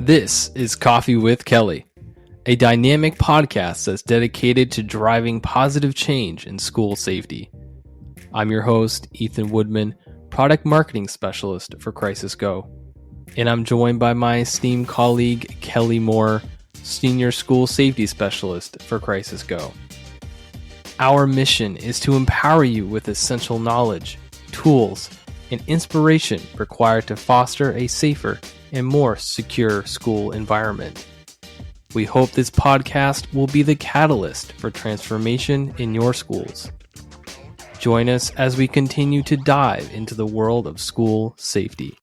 This is Coffee with Kelly, a dynamic podcast that's dedicated to driving positive change in school safety. I'm your host, Ethan Woodman, Product Marketing Specialist for Crisis Go, and I'm joined by my esteemed colleague, Kelly Moore, Senior School Safety Specialist for Crisis Go. Our mission is to empower you with essential knowledge, tools, and inspiration required to foster a safer and more secure school environment. We hope this podcast will be the catalyst for transformation in your schools. Join us as we continue to dive into the world of school safety.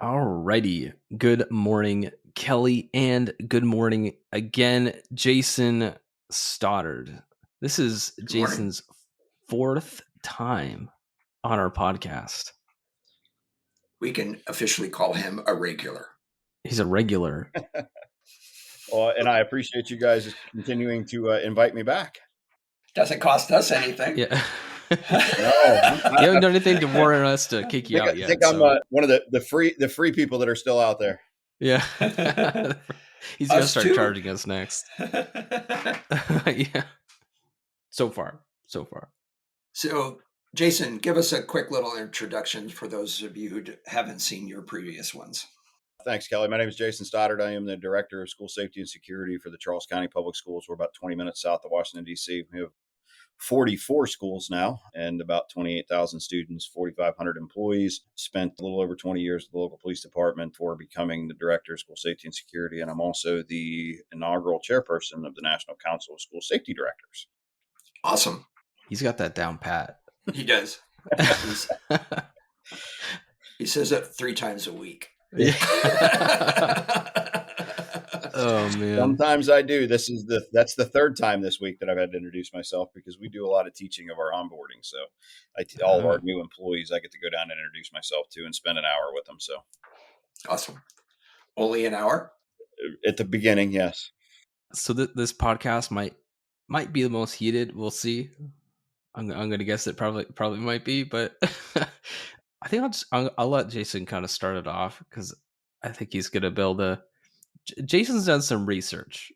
Alrighty, good morning, Kelly, and good morning again, Jason Stoddard. This is Jason's fourth time on our podcast. We can officially call him a regular. He's a regular. Well, and I appreciate you guys continuing to invite me back. Doesn't cost us anything. Yeah. No, You haven't done anything to warrant us to kick you out yet. I think I'm one of the free people that are still out there. Yeah. He's going to start charging us next. Yeah. So far. So, Jason, give us a quick little introduction for those of you who haven't seen your previous ones. Thanks, Kelly. My name is Jason Stoddard. I am the Director of School Safety and Security for the Charles County Public Schools. We're about 20 minutes south of Washington, D.C. We have 44 schools now and about 28,000 students, 4,500 employees. Spent a little over 20 years with the local police department before becoming the Director of School Safety and Security. And I'm also the inaugural chairperson of the National Council of School Safety Directors. Awesome. He's got that down pat. He does. He says it 3 times a week. Yeah. Oh man. Sometimes I do. That's the third time this week that I've had to introduce myself because we do a lot of teaching of our onboarding. So all of our new employees, I get to go down and introduce myself to and spend an hour with them. So awesome. Only an hour? At the beginning, yes. So this podcast might be the most heated. We'll see. I'm going to guess it probably might be, but I think I'll let Jason kind of start it off because I think he's going to build Jason's done some research.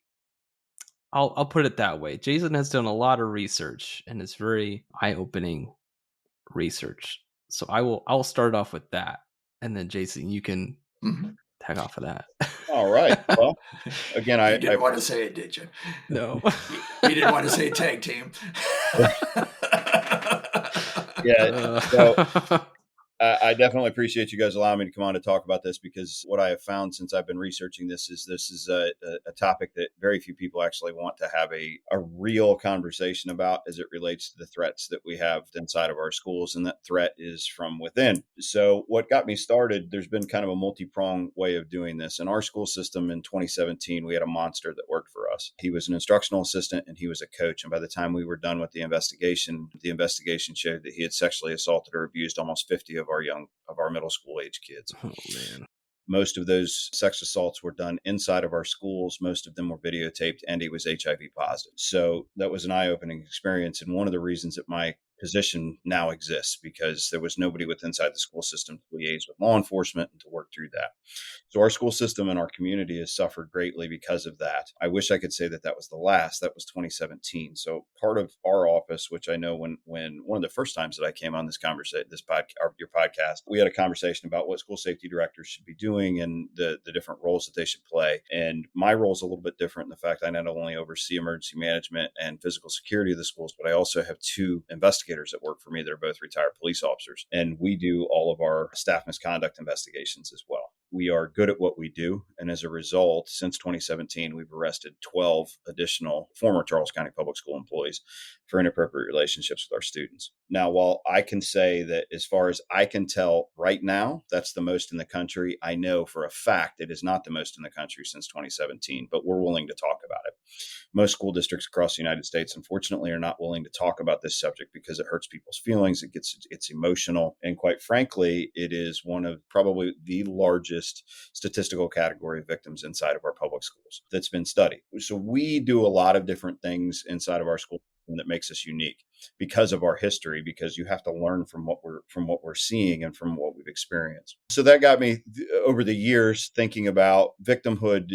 I'll put it that way. Jason has done a lot of research, and it's very eye-opening research. So I'll start off with that, and then Jason, you can tag off of that. All right. Well, again, you didn't want to say it, did you? No. You didn't want to say tag team. Yeah. So I definitely appreciate you guys allowing me to come on to talk about this because what I have found since I've been researching this is a topic that very few people actually want to have a real conversation about as it relates to the threats that we have inside of our schools. And that threat is from within. So what got me started, there's been kind of a multi-pronged way of doing this. In our school system in 2017, we had a monster that worked for us. He was an instructional assistant and he was a coach. And by the time we were done with the investigation showed that he had sexually assaulted or abused almost 50 of our middle school age kids. Oh man. Most of those sex assaults were done inside of our schools. Most of them were videotaped and he was HIV positive. So that was an eye-opening experience. And one of the reasons that my position now exists because there was nobody inside the school system to liaise with law enforcement and to work through that. So our school system and our community has suffered greatly because of that. I wish I could say that was the last. That was 2017. So part of our office, which I know when one of the first times that I came on this conversation, your podcast, we had a conversation about what school safety directors should be doing and the different roles that they should play. And my role is a little bit different in the fact I not only oversee emergency management and physical security of the schools, but I also have 2 investigators that work for me that are both retired police officers. And we do all of our staff misconduct investigations as well. We are good at what we do. And as a result, since 2017, we've arrested 12 additional former Charles County Public School employees for inappropriate relationships with our students. Now, while I can say that as far as I can tell right now, that's the most in the country, I know for a fact it is not the most in the country since 2017, but we're willing to talk about it. Most school districts across the United States, unfortunately, are not willing to talk about this subject because it hurts people's feelings. It's emotional. And quite frankly, it is one of probably the largest statistical category of victims inside of our public schools that's been studied. So we do a lot of different things inside of our school something that makes us unique because of our history, because you have to learn from what we're seeing and from what we've experienced. So that got me over the years thinking about victimhood,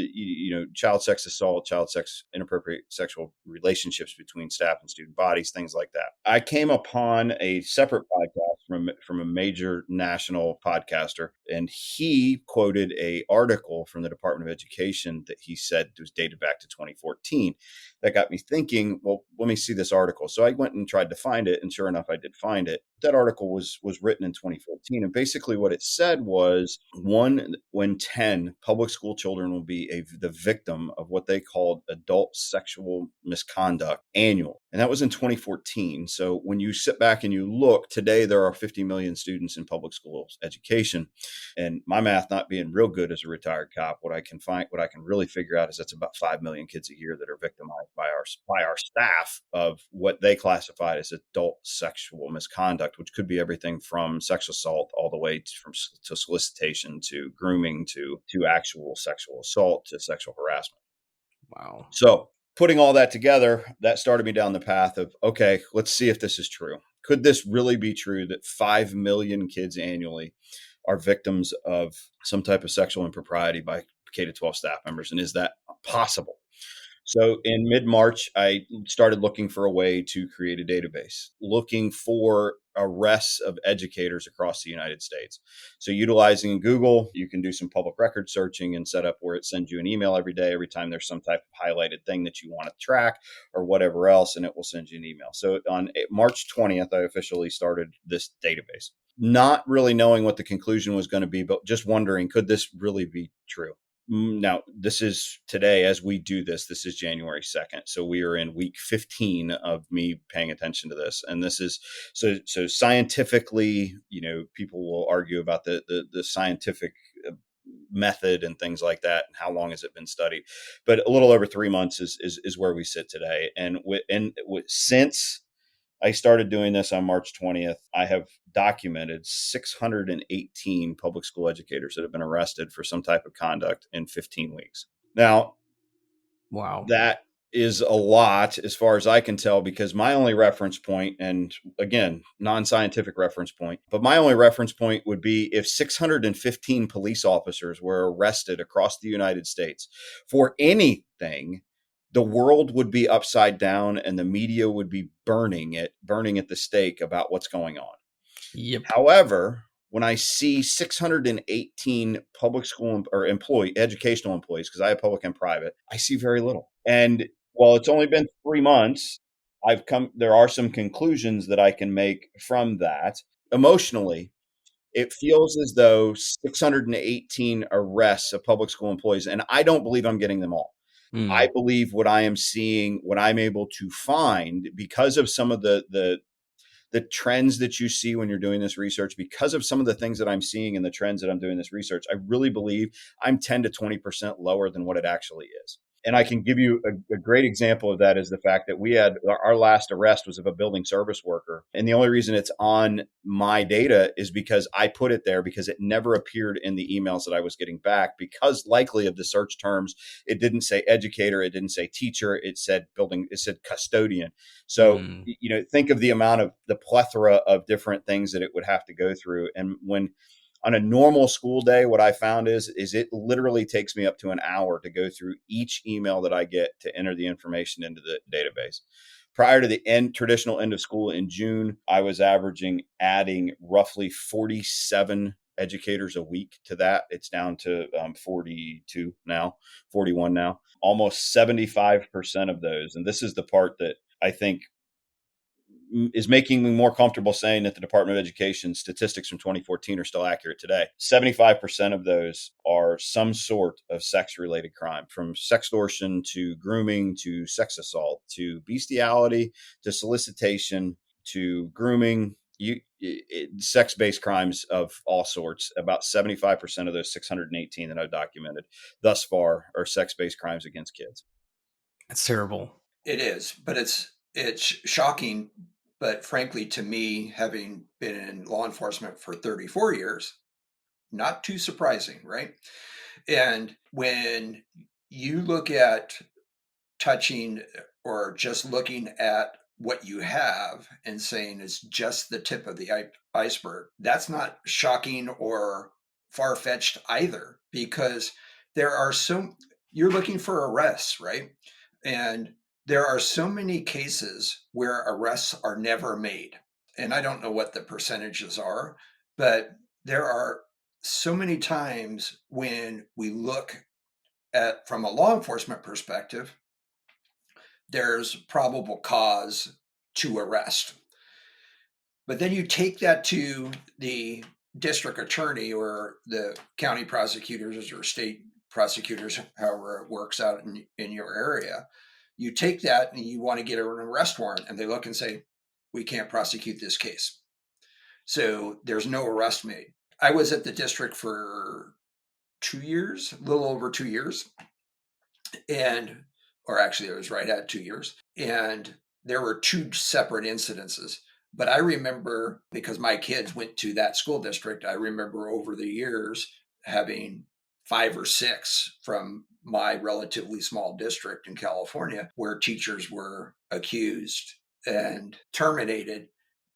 child sex assault, child sex, inappropriate sexual relationships between staff and student bodies, things like that. I came upon a separate podcast from a major national podcaster, and he quoted a article from the Department of Education that he said was dated back to 2014. That got me thinking, well, let me see this article. So I went and tried to find it, and sure enough, I did find it. That article was written in 2014, and basically what it said was 1 in 10 public school children will be the victim of what they called adult sexual misconduct annual, and that was in 2014. So when you sit back and you look, today there are 50 million students in public school education, and my math not being real good as a retired cop, what I can really figure out is that's about 5 million kids a year that are victimized by our staff of what they classified as adult sexual misconduct, which could be everything from sexual assault all the way to solicitation, to grooming, to actual sexual assault, to sexual harassment. Wow. So putting all that together, that started me down the path of, okay, let's see if this is true. Could this really be true that 5 million kids annually are victims of some type of sexual impropriety by K-12 staff members? And is that possible? So in mid-March, I started looking for a way to create a database, looking for arrests of educators across the United States. So utilizing Google, you can do some public record searching and set up where it sends you an email every day, every time there's some type of highlighted thing that you want to track or whatever else, and it will send you an email. So on March 20th, I officially started this database, not really knowing what the conclusion was going to be, but just wondering, could this really be true? Now, this is today, as we do this is January 2nd. So we are in week 15 of me paying attention to this. And this is so scientifically, people will argue about the scientific method and things like that, and how long has it been studied. But a little over 3 months is where we sit today. And since I started doing this on March 20th, I have documented 618 public school educators that have been arrested for some type of conduct in 15 weeks. Now, wow, that is a lot as far as I can tell, because my only reference point, and again, non-scientific reference point, but my only reference point would be if 615 police officers were arrested across the United States for anything, the world would be upside down and the media would be burning at the stake about what's going on. Yep. However, when I see 618 public school or educational employees, because I have public and private, I see very little. And while it's only been 3 months, there are some conclusions that I can make from that. Emotionally, it feels as though 618 arrests of public school employees, and I don't believe I'm getting them all. I believe what I am seeing, what I'm able to find, because of some of the trends that you see when you're doing this research, because of some of the things that I'm seeing and the trends that I'm doing this research, I really believe I'm 10 to 20% lower than what it actually is. And I can give you a great example of that is the fact that we had our last arrest was of a building service worker. And the only reason it's on my data is because I put it there, because it never appeared in the emails that I was getting back, because likely of the search terms, it didn't say educator, it didn't say teacher, it said custodian. So, think of the amount of the plethora of different things that it would have to go through. And when on a normal school day, what I found is it literally takes me up to an hour to go through each email that I get to enter the information into the database. Prior to the traditional end of school in June, I was adding roughly 47 educators a week to that. It's down to 42 now, 41 now. Almost 75% of those, and this is the part that I think is making me more comfortable saying that the Department of Education statistics from 2014 are still accurate today. 75% of those are some sort of sex-related crime, from sextortion to grooming to sex assault to bestiality to solicitation to grooming, sex-based crimes of all sorts. About 75% of those 618 that I've documented thus far are sex-based crimes against kids. That's terrible. It is, but it's shocking. But frankly, to me, having been in law enforcement for 34 years, not too surprising, right? And when you look at touching or just looking at what you have and saying it's just the tip of the iceberg, that's not shocking or far-fetched either, because you're looking for arrests, right? And there are so many cases where arrests are never made. And I don't know what the percentages are, but there are so many times when we look at, from a law enforcement perspective, there's probable cause to arrest. But then you take that to the district attorney or the county prosecutors or state prosecutors, however it works out in your area. You take that and you want to get an arrest warrant, and they look and say, we can't prosecute this case. So there's no arrest made. I was at the district for 2 years, a little over 2 years. Or actually it was right at 2 years. And there were two separate incidences. But I remember, because my kids went to that school district, I remember over the years having 5 or 6 from my relatively small district in California where teachers were accused and terminated,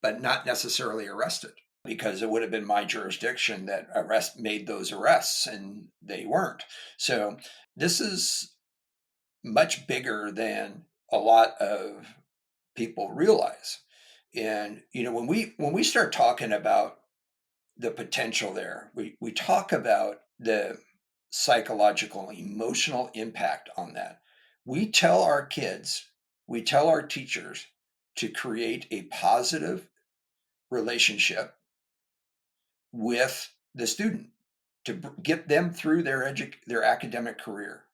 but not necessarily arrested, because it would have been my jurisdiction that made those arrests, and they weren't. So this is much bigger than a lot of people realize. And when we start talking about the potential there, we talk about the psychological and emotional impact on that. We tell our kids, we tell our teachers to create a positive relationship with the student to get them through their academic career.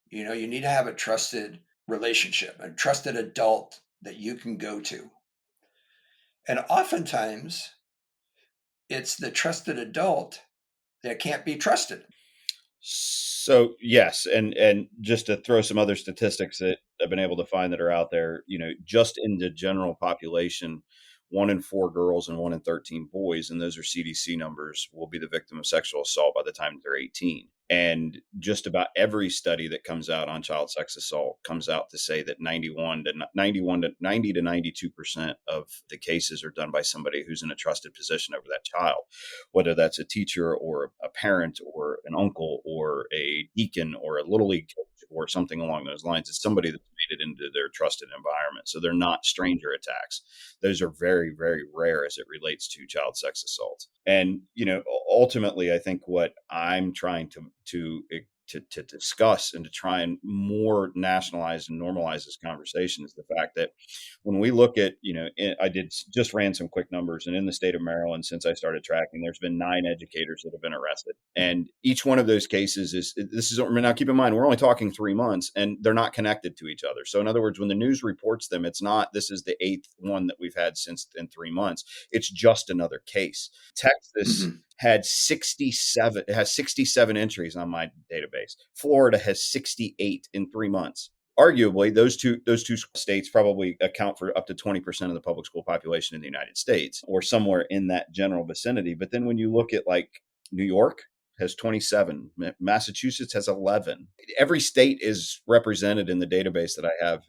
You need to have a trusted relationship, a trusted adult that you can go to. And oftentimes it's the trusted adult that can't be trusted. So yes, and just to throw some other statistics that I've been able to find that are out there, just in the general population, 1 in 4 girls and 1 in 13 boys, and those are CDC numbers, will be the victim of sexual assault by the time they're 18. And just about every study that comes out on child sex assault comes out to say that 90 to 92% of the cases are done by somebody who's in a trusted position over that child, whether that's a teacher or a parent or an uncle or a deacon or a little league coach or something along those lines. It's somebody that's made it into their trusted environment. So they're not stranger attacks. Those are very, very rare as it relates to child sex assault. And, ultimately, I think what I'm trying to discuss and to try and more nationalize and normalize this conversation is the fact that when we look at, just ran some quick numbers, and in the state of Maryland, since I started tracking, there's been 9 educators that have been arrested. And each one of those cases now keep in mind, we're only talking 3 months and they're not connected to each other. So in other words, when the news reports them, it's not, this is the 8th one that we've had in 3 months. It's just another case. Texas had 67. It has 67 entries on my database. Florida has 68 in 3 months. Arguably, those two states probably account for up to 20% of the public school population in the United States, or somewhere in that general vicinity. But then when you look at like New York has 27, Massachusetts has 11. Every state is represented in the database that I have,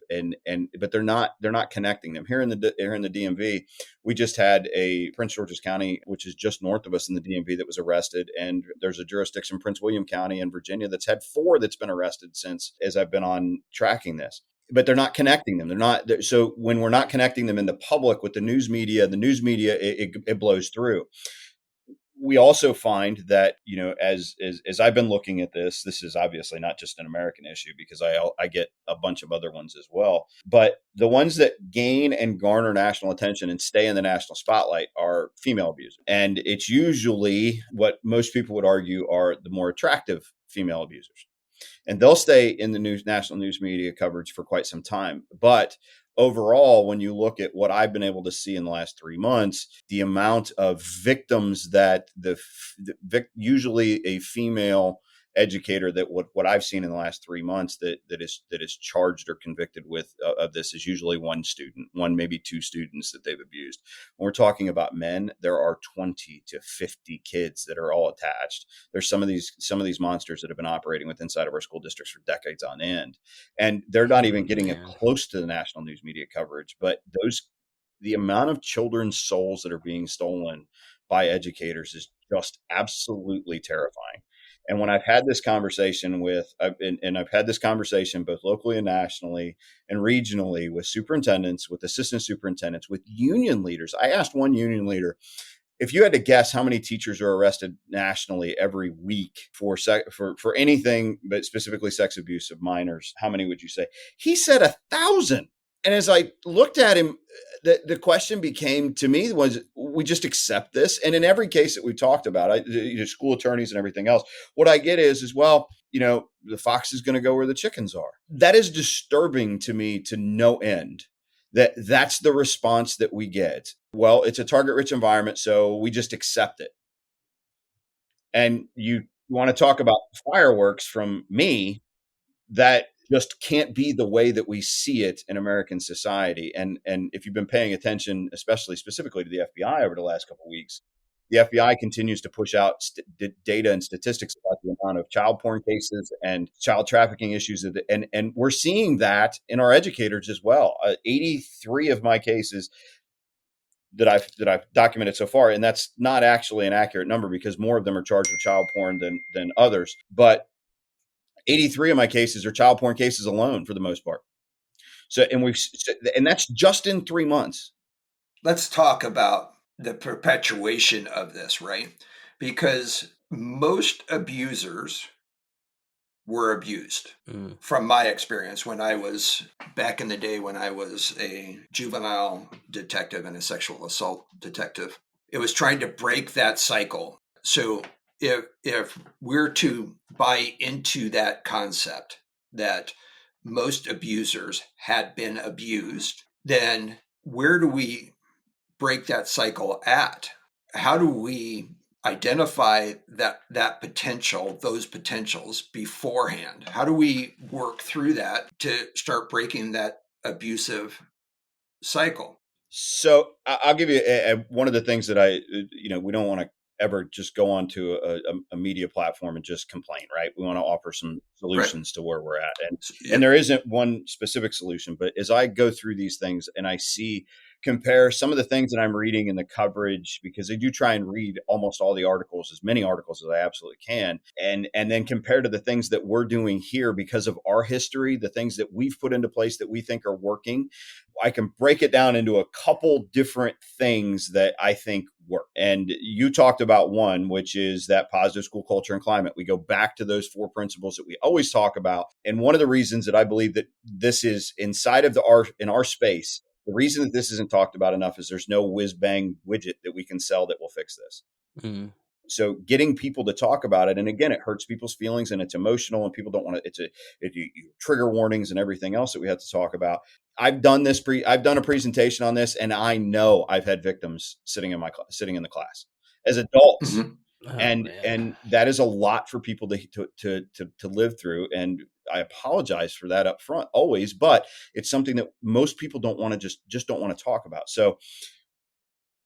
but they're not connecting them. Here in the DMV, we just had a Prince George's County, which is just north of us in the DMV, that was arrested, and there's a jurisdiction, Prince William County in Virginia, that's had 4 that's been arrested since, as I've been on tracking this. But they're not connecting them. So when we're not connecting them in the public with the news media, it blows through. We also find that, as I've been looking at this is obviously not just an American issue, because I get a bunch of other ones as well. But the ones that gain and garner national attention and stay in the national spotlight are female abusers. And it's usually what most people would argue are the more attractive female abusers. And they'll stay in the national news media coverage for quite some time. But overall, when you look at what I've been able to see in the last 3 months, the amount of victims that usually a female educator that what I've seen in the last 3 months that is charged or convicted with of this is usually one student, one, maybe two students that they've abused. When we're talking about men, there are 20 to 50 kids that are all attached. There's some of these monsters that have been operating with inside of our school districts for decades on end, and they're not even getting close to the national news media coverage. But the amount of children's souls that are being stolen by educators is just absolutely terrifying. And when I've had this conversation I've had this conversation both locally and nationally and regionally with superintendents, with assistant superintendents, with union leaders. I asked one union leader, if you had to guess how many teachers are arrested nationally every week for anything, but specifically sex abuse of minors, how many would you say? He said 1,000. And as I looked at him, the question became to me was, we just accept this. And in every case that we talked about, school attorneys and everything else, what I get is, well, the fox is going to go where the chickens are. That is disturbing to me to no end. That's the response that we get. Well, it's a target-rich environment, so we just accept it. And you want to talk about fireworks from me, that just can't be the way that we see it in American society. And if you've been paying attention, especially specifically to the FBI over the last couple of weeks, the FBI continues to push out data and statistics about the amount of child porn cases and child trafficking issues. And we're seeing that in our educators as well. 83 of my cases that I've documented so far, and that's not actually an accurate number because more of them are charged with child porn than others. But 83 of my cases are child porn cases alone for the most part. So, and that's just in 3 months. Let's talk about the perpetuation of this, right? Because most abusers were abused. From my experience, when I was back in the day, when I was a juvenile detective and a sexual assault detective, it was trying to break that cycle. So if we're to buy into that concept that most abusers had been abused, then where do we break that cycle at? How do we identify that potential, those potentials beforehand? How do we work through that to start breaking that abusive cycle? So I'll give you one of the things that we don't want to ever just go onto a media platform and just complain, right? We want to offer some solutions to where we're at. And there isn't one specific solution, but as I go through these things and I compare some of the things that I'm reading in the coverage, because I do try and read almost all the articles, as many articles as I absolutely can, and then compare to the things that we're doing here because of our history, the things that we've put into place that we think are working. I can break it down into a couple different things that I think work. And you talked about one, which is that positive school culture and climate. We go back to those 4 principles that we always talk about. And one of the reasons that I believe that this is inside of in our space, the reason that this isn't talked about enough is there's no whiz bang widget that we can sell that will fix this. Mm. So getting people to talk about it, and again, it hurts people's feelings and it's emotional, and people don't want to. You trigger warnings and everything else that we have to talk about. I've done a presentation on this, and I know I've had victims sitting in the class as adults, and that is a lot for people to live through. And I apologize for that up front always, but it's something that most people don't want to just don't want to talk about. So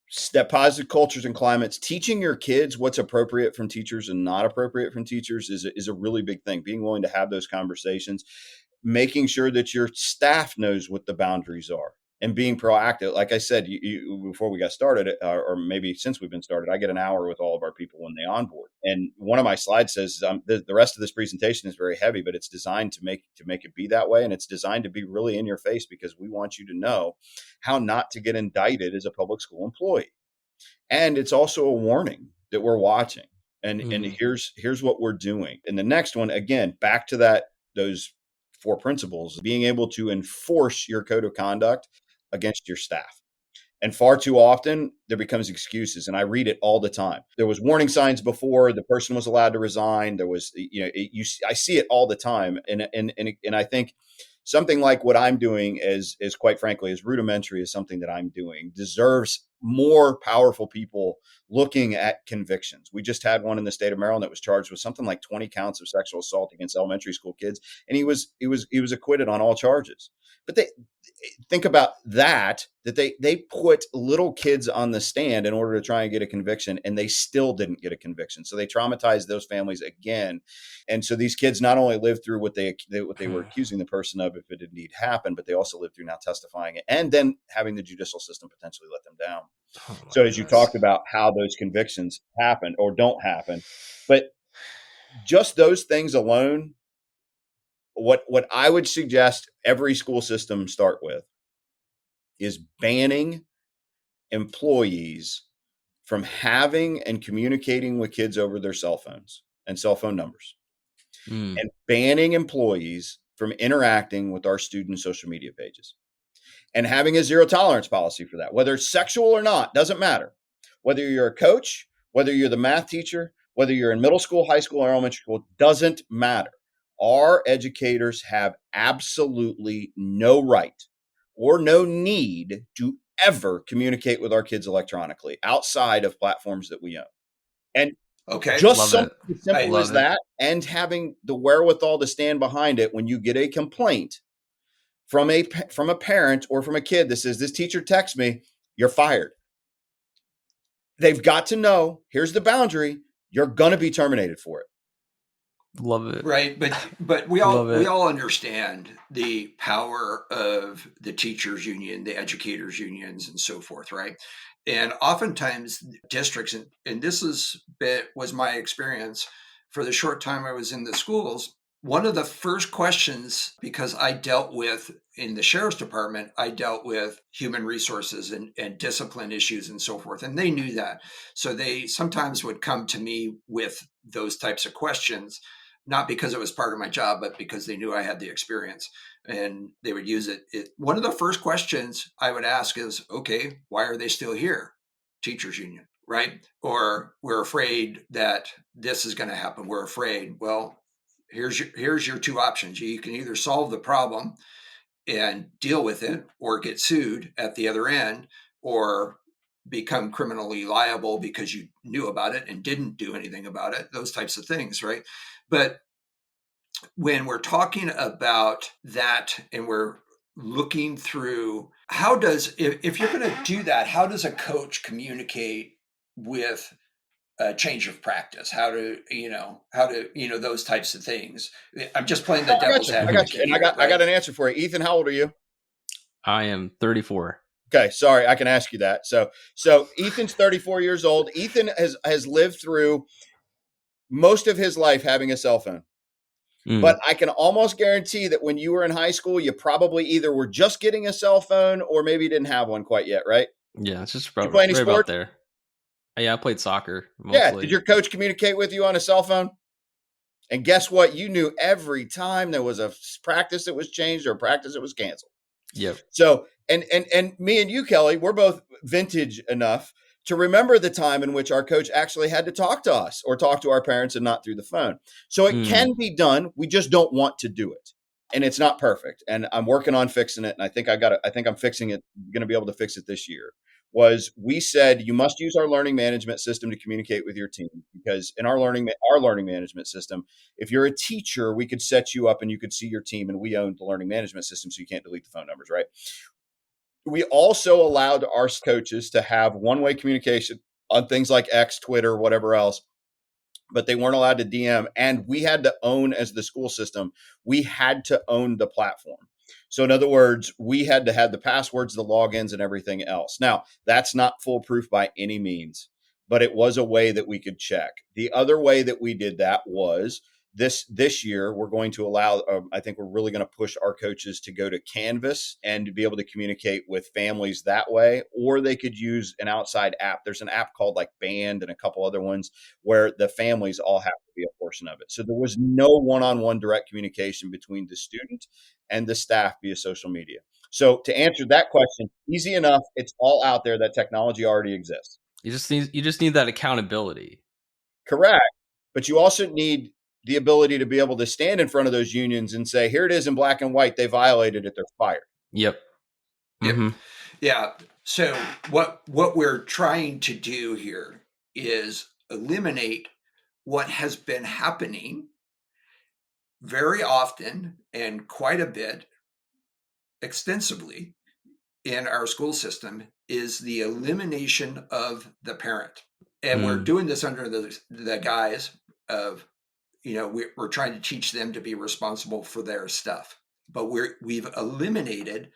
step positive cultures and climates, teaching your kids what's appropriate from teachers and not appropriate from teachers is a really big thing. Being willing to have those conversations, making sure that your staff knows what the boundaries are, and being proactive. Like I said, before we got started, or maybe since we've been started, I get an hour with all of our people when they onboard. And one of my slides says the rest of this presentation is very heavy, but it's designed to make it be that way. And it's designed to be really in your face because we want you to know how not to get indicted as a public school employee. And it's also a warning that we're watching. And here's what we're doing. And the next one, again, back to those 4 principles, being able to enforce your code of conduct against your staff. And far too often there becomes excuses. And I read it all the time. There was warning signs before the person was allowed to resign. There was, I see it all the time. And I think something like what I'm doing is quite frankly, as rudimentary as something that I'm doing, deserves more powerful people looking at convictions. We just had one in the state of Maryland that was charged with something like 20 counts of sexual assault against elementary school kids, and he was acquitted on all charges. But they think about that they put little kids on the stand in order to try and get a conviction, and they still didn't get a conviction. So they traumatized those families again. And so these kids not only lived through what they were accusing the person of, if it indeed happened, but they also lived through now testifying and then having the judicial system potentially let them down. So as you talked about how those convictions happen or don't happen, but just those things alone, what I would suggest every school system start with is banning employees from having and communicating with kids over their cell phones and cell phone numbers, and banning employees from interacting with our student social media pages, and having a zero tolerance policy for that, whether it's sexual or not, doesn't matter. Whether you're a coach, whether you're the math teacher, whether you're in middle school, high school, or elementary school, doesn't matter. Our educators have absolutely no right or no need to ever communicate with our kids electronically outside of platforms that we own. And just something as simple as that, and having the wherewithal to stand behind it when you get a complaint from a parent or from a kid that says, this teacher texts me, you're fired. They've got to know, here's the boundary, you're going to be terminated for it. Love it. Right. But we all understand the power of the teachers union, the educators unions, and so forth. Right. And oftentimes districts, and this was my experience for the short time I was in the schools. One of the first questions, because I dealt with in the sheriff's department, I dealt with human resources and discipline issues and so forth. And they knew that. So they sometimes would come to me with those types of questions, not because it was part of my job, but because they knew I had the experience and they would use it. One of the first questions I would ask is, okay, why are they still here? Teachers union, right? Or we're afraid that this is going to happen. We're afraid. Well, here's your two options. You can either solve the problem and deal with it or get sued at the other end, or become criminally liable because you knew about it and didn't do anything about it, those types of things, right? But when we're talking about that and we're looking through if you're going to do that, how does a coach communicate with a change of practice, how to those types of things? I'm just playing the devil's advocate. And I got an answer for you. Ethan, how old are you? I am 34. Okay, sorry, I can ask you that. So Ethan's 34 years old. Ethan has lived through most of his life having a cell phone. But I can almost guarantee that when you were in high school, you probably either were just getting a cell phone or maybe didn't have one quite yet, right? Yeah, it's just probably you play any sport? About there. Yeah, I played soccer mostly. Yeah, did your coach communicate with you on a cell phone? And guess what? You knew every time there was a practice that was changed or a practice that was canceled. Yep. So, and me and you, Kelly, we're both vintage enough to remember the time in which our coach actually had to talk to us or talk to our parents and not through the phone. So it can be done. We just don't want to do it. And it's not perfect. And I'm working on fixing it. And I think I'm fixing it, going to be able to fix it this year. We said you must use our learning management system to communicate with your team, because in our learning management system, if you're a teacher, we could set you up and you could see your team, and we own the learning management system, so you can't delete the phone numbers, right? We also allowed our coaches to have one-way communication on things like X, Twitter, whatever else, but they weren't allowed to DM. And we had to own, as the school system, we had to own the platform. So in other words, we had to have the passwords, the logins, and everything else. Now, that's not foolproof by any means, but it was a way that we could check. The other way that we did that was this year, we're going to allow, I think we're really going to push our coaches to go to Canvas and to be able to communicate with families that way, or they could use an outside app. There's an app called like Band and a couple other ones where the families all have to be a portion of it. So there was no one-on-one direct communication between the student and the staff via social media. So to answer that question, easy enough. It's all out there. That technology already exists. You just need that accountability. Correct. But you also need the ability to be able to stand in front of those unions and say, here it is in black and white, they violated it, they're fired. Yep. Mm-hmm. Yeah. So what we're trying to do here is eliminate what has been happening very often and quite a bit extensively in our school system is the elimination of the parent. And we're doing this under the guise of, we're trying to teach them to be responsible for their stuff. But we've eliminated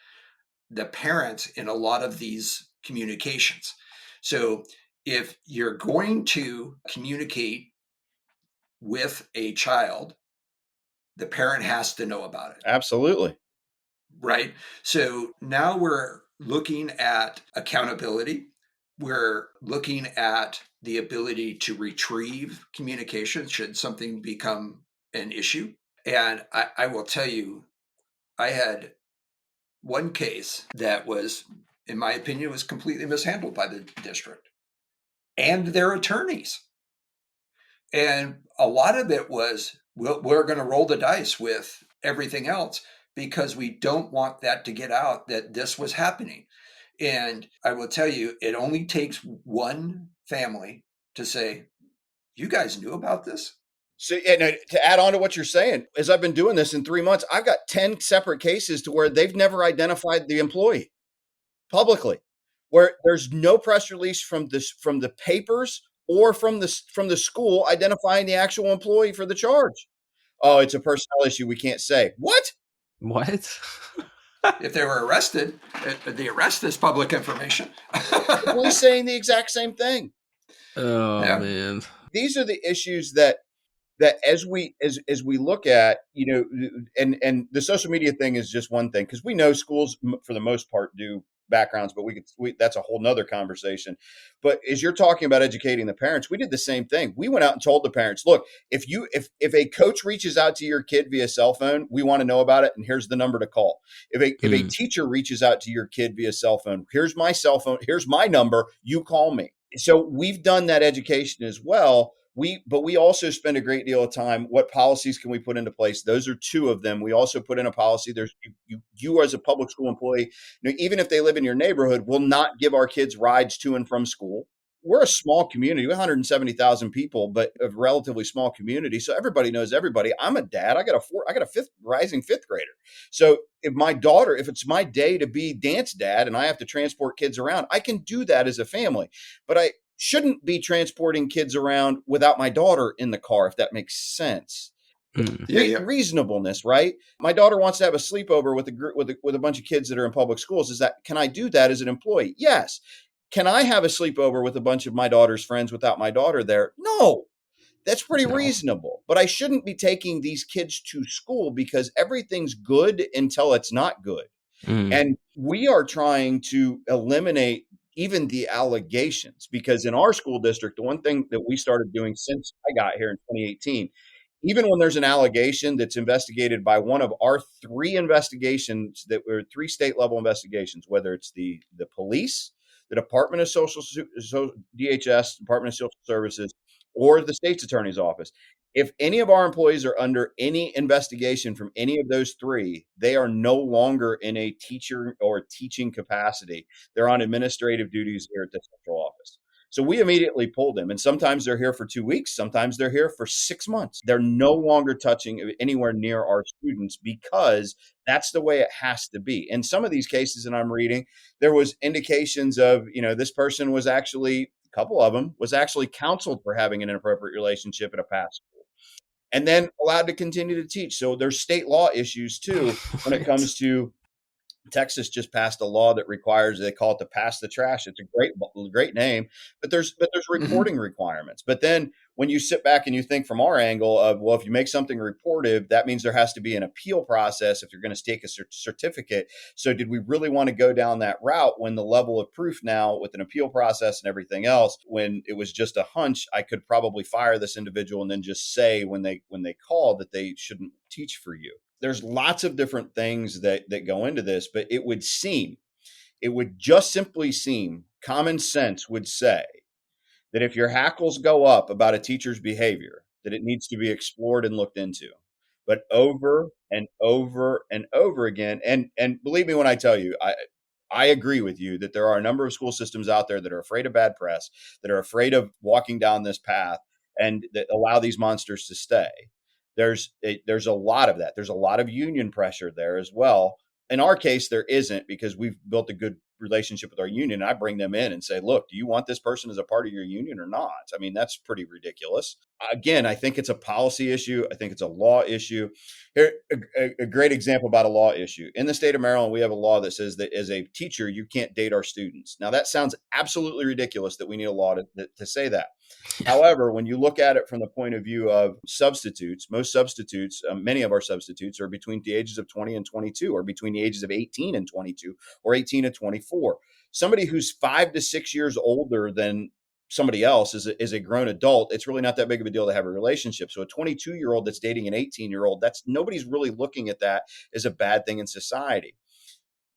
the parents in a lot of these communications. So if you're going to communicate with a child, the parent has to know about it. Absolutely. Right. So now we're looking at accountability. We're looking at the ability to retrieve communication should something become an issue. And I will tell you, I had one case that was, in my opinion, was completely mishandled by the district and their attorneys. And a lot of it was, we're going to roll the dice with everything else because we don't want that to get out that this was happening. And I will tell you, it only takes one family to say, you guys knew about this? So, and to add on to what you're saying, as I've been doing this in 3 months, I've got 10 separate cases to where they've never identified the employee publicly, where there's no press release from the papers or from the school identifying the actual employee for the charge. Oh, it's a personnel issue. We can't say. What? What? If they were arrested, the arrest is public information. We're saying the exact same thing. Oh, Yeah. man. These are the issues that as we look at, and the social media thing is just one thing, because we know schools for the most part do backgrounds, but that's a whole nother conversation. But as you're talking about educating the parents, we did the same thing. We went out and told the parents, look, if a coach reaches out to your kid via cell phone, we want to know about it, and here's the number to call. If a teacher reaches out to your kid via cell phone, here's my cell phone, here's my number, you call me. So we've done that education as well. But we also spend a great deal of time. What policies can we put into place? Those are two of them. We also put in a policy. There's you as a public school employee, even if they live in your neighborhood, will not give our kids rides to and from school. We're a small community, 170,000 people, but a relatively small community. So everybody knows everybody. I'm a dad. I got a rising fifth grader. So if it's my day to be dance dad and I have to transport kids around, I can do that as a family. But I shouldn't be transporting kids around without my daughter in the car, if that makes sense. Reasonableness, right? My daughter wants to have a sleepover with a group with a bunch of kids that are in public schools. Can I do that as an employee? Yes. Can I have a sleepover with a bunch of my daughter's friends without my daughter there? No. That's pretty reasonable. But I shouldn't be taking these kids to school because everything's good until it's not good. And we are trying to eliminate even the allegations, because in our school district, the one thing that we started doing since I got here in 2018, even when there's an allegation that's investigated by one of our three investigations that were three state level investigations, whether it's the police, the Department of DHS, Department of Social Services, or the state's attorney's office. If any of our employees are under any investigation from any of those three, they are no longer in a teacher or teaching capacity. They're on administrative duties here at the central office. So we immediately pulled them. And sometimes they're here for 2 weeks. Sometimes they're here for 6 months. They're no longer touching anywhere near our students because that's the way it has to be. In some of these cases that I'm reading, there was indications of, this person was actually, a couple of them, was actually counseled for having an inappropriate relationship at a past school and then allowed to continue to teach. So there's state law issues too when it comes to Texas just passed a law that requires, they call it the pass the trash. It's a great name, but there's reporting requirements. But then when you sit back and you think from our angle of, well, if you make something reportive, that means there has to be an appeal process if you're going to take a certificate. So did we really want to go down that route when the level of proof now with an appeal process and everything else, when it was just a hunch, I could probably fire this individual and then just say when they call that they shouldn't teach for you. There's lots of different things that go into this, but it would just simply seem, common sense would say that if your hackles go up about a teacher's behavior, that it needs to be explored and looked into. But over and over and over again, and believe me when I tell you, I agree with you that there are a number of school systems out there that are afraid of bad press, that are afraid of walking down this path, and that allow these monsters to stay. There's a lot of that. There's a lot of union pressure there as well. In our case, there isn't, because we've built a good relationship with our union. I bring them in and say, look, do you want this person as a part of your union or not? I mean, that's pretty ridiculous. Again, I think it's a policy issue. I think it's a law issue. Here, a great example about a law issue. In the state of Maryland, we have a law that says that as a teacher, you can't date our students. Now, that sounds absolutely ridiculous that we need a law to say that. However, when you look at it from the point of view of substitutes, most substitutes, many of our substitutes are between the ages of 20 and 22, or between the ages of 18 and 22, or 18 and 24. Somebody who's 5 to 6 years older than somebody else is a grown adult. It's really not that big of a deal to have a relationship. So a 22-year-old that's dating an 18-year-old, that's nobody's really looking at that as a bad thing in society.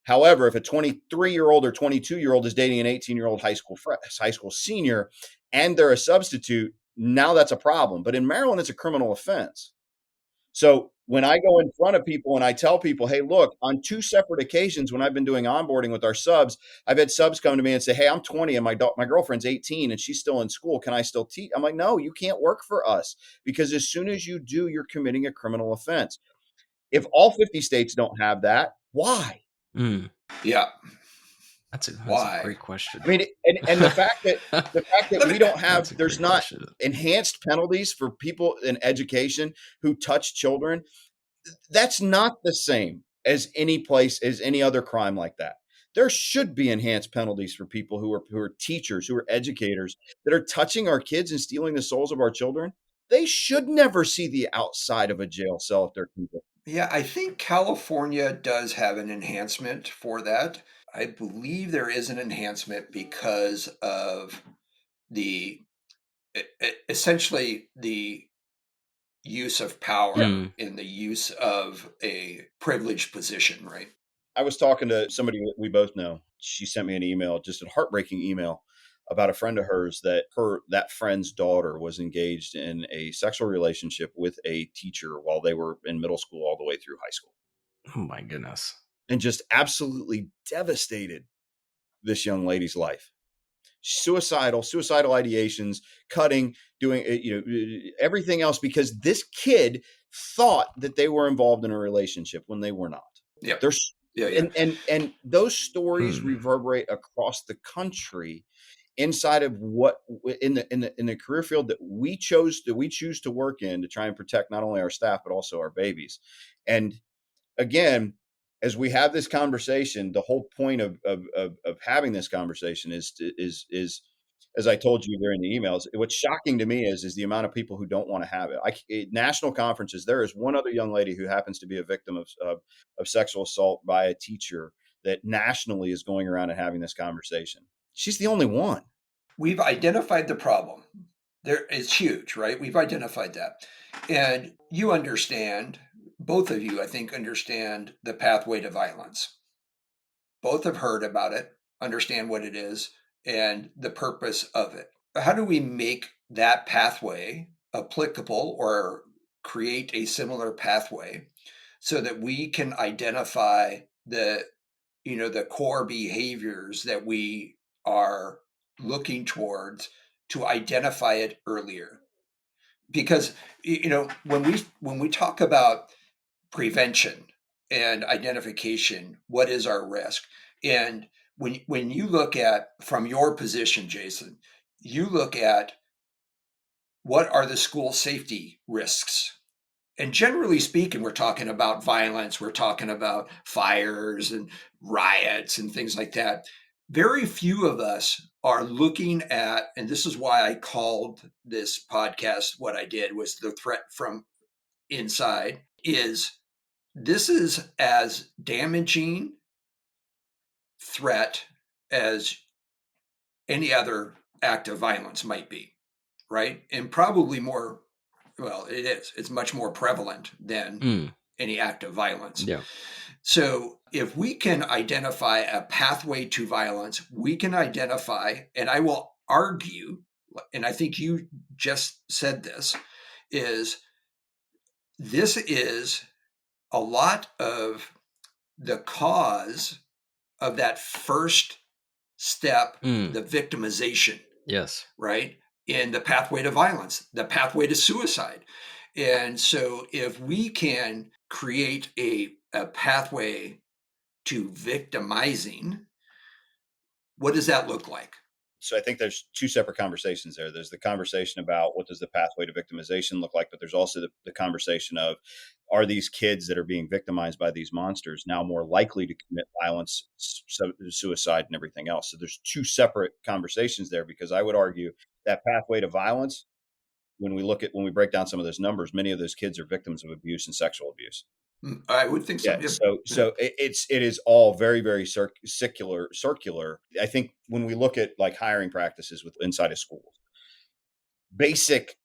However, if a 23-year-old or 22-year-old is dating an 18-year-old high school senior, and they're a substitute, now that's a problem. But in Maryland, it's a criminal offense. So when I go in front of people and I tell people, hey, look, on 2 separate occasions when I've been doing onboarding with our subs, I've had subs come to me and say, hey, I'm 20 and my girlfriend's 18 and she's still in school. Can I still teach? I'm like, no, you can't work for us, because as soon as you do, you're committing a criminal offense. If all 50 states don't have that, why? Yeah. That's a Why? great question. I mean, and the fact that we don't have, there's not question. enhanced penalties for people in education who touch children. That's not the same as any other crime like that. There should be enhanced penalties for people who are teachers, who are educators, that are touching our kids and stealing the souls of our children. They should never see the outside of a jail cell if they're convicted. Yeah, I think California does have an enhancement for that. I believe there is an enhancement because of essentially the use of power in the use of a privileged position, right? I was talking to somebody that we both know. She sent me an email, just a heartbreaking email, about a friend of hers that friend's daughter was engaged in a sexual relationship with a teacher while they were in middle school all the way through high school. Oh my goodness. And just absolutely devastated this young lady's life. Suicidal ideations, cutting, doing everything else, because this kid thought that they were involved in a relationship when they were not. Yeah. And those stories reverberate across the country inside of what in the career field that we choose to work in, to try and protect not only our staff but also our babies. And again, as we have this conversation, the whole point of having this conversation is as I told you during the emails, what's shocking to me is the amount of people who don't want to have it. National conferences, there is one other young lady who happens to be a victim of sexual assault by a teacher that nationally is going around and having this conversation. She's the only one. We've identified the problem. It's huge, right? We've identified that. And you understand, both of you, I think, understand the pathway to violence. Both have heard about it, understand what it is, and the purpose of it. How do we make that pathway applicable or create a similar pathway so that we can identify the core behaviors that we are looking towards, to identify it earlier? Because when we talk about prevention and identification, what is our risk? And when you look at, from your position, Jason, you look at what are the school safety risks. And generally speaking, we're talking about violence, we're talking about fires and riots and things like that. Very few of us are looking at, and this is why I called this podcast what I did, was the threat from inside. This is as damaging threat as any other act of violence might be, right? And probably more, well, it is. It's much more prevalent than any act of violence. Yeah. So if we can identify a pathway to violence, we can identify, and I will argue, and I think you just said this is a lot of the cause of that first step, Mm. the victimization, Yes. right? In the pathway to violence, the pathway to suicide. And so if we can create a pathway to victimizing, what does that look like? So I think there's two separate conversations there. There's the conversation about what does the pathway to victimization look like, but there's also the conversation of, are these kids that are being victimized by these monsters now more likely to commit violence, suicide, and everything else? So there's two separate conversations there, because I would argue that pathway to violence, when we break down some of those numbers, many of those kids are victims of abuse and sexual abuse. I would think so. Yeah. Yeah. So it is all very, very circular. I think when we look at like hiring practices with inside of schools, basic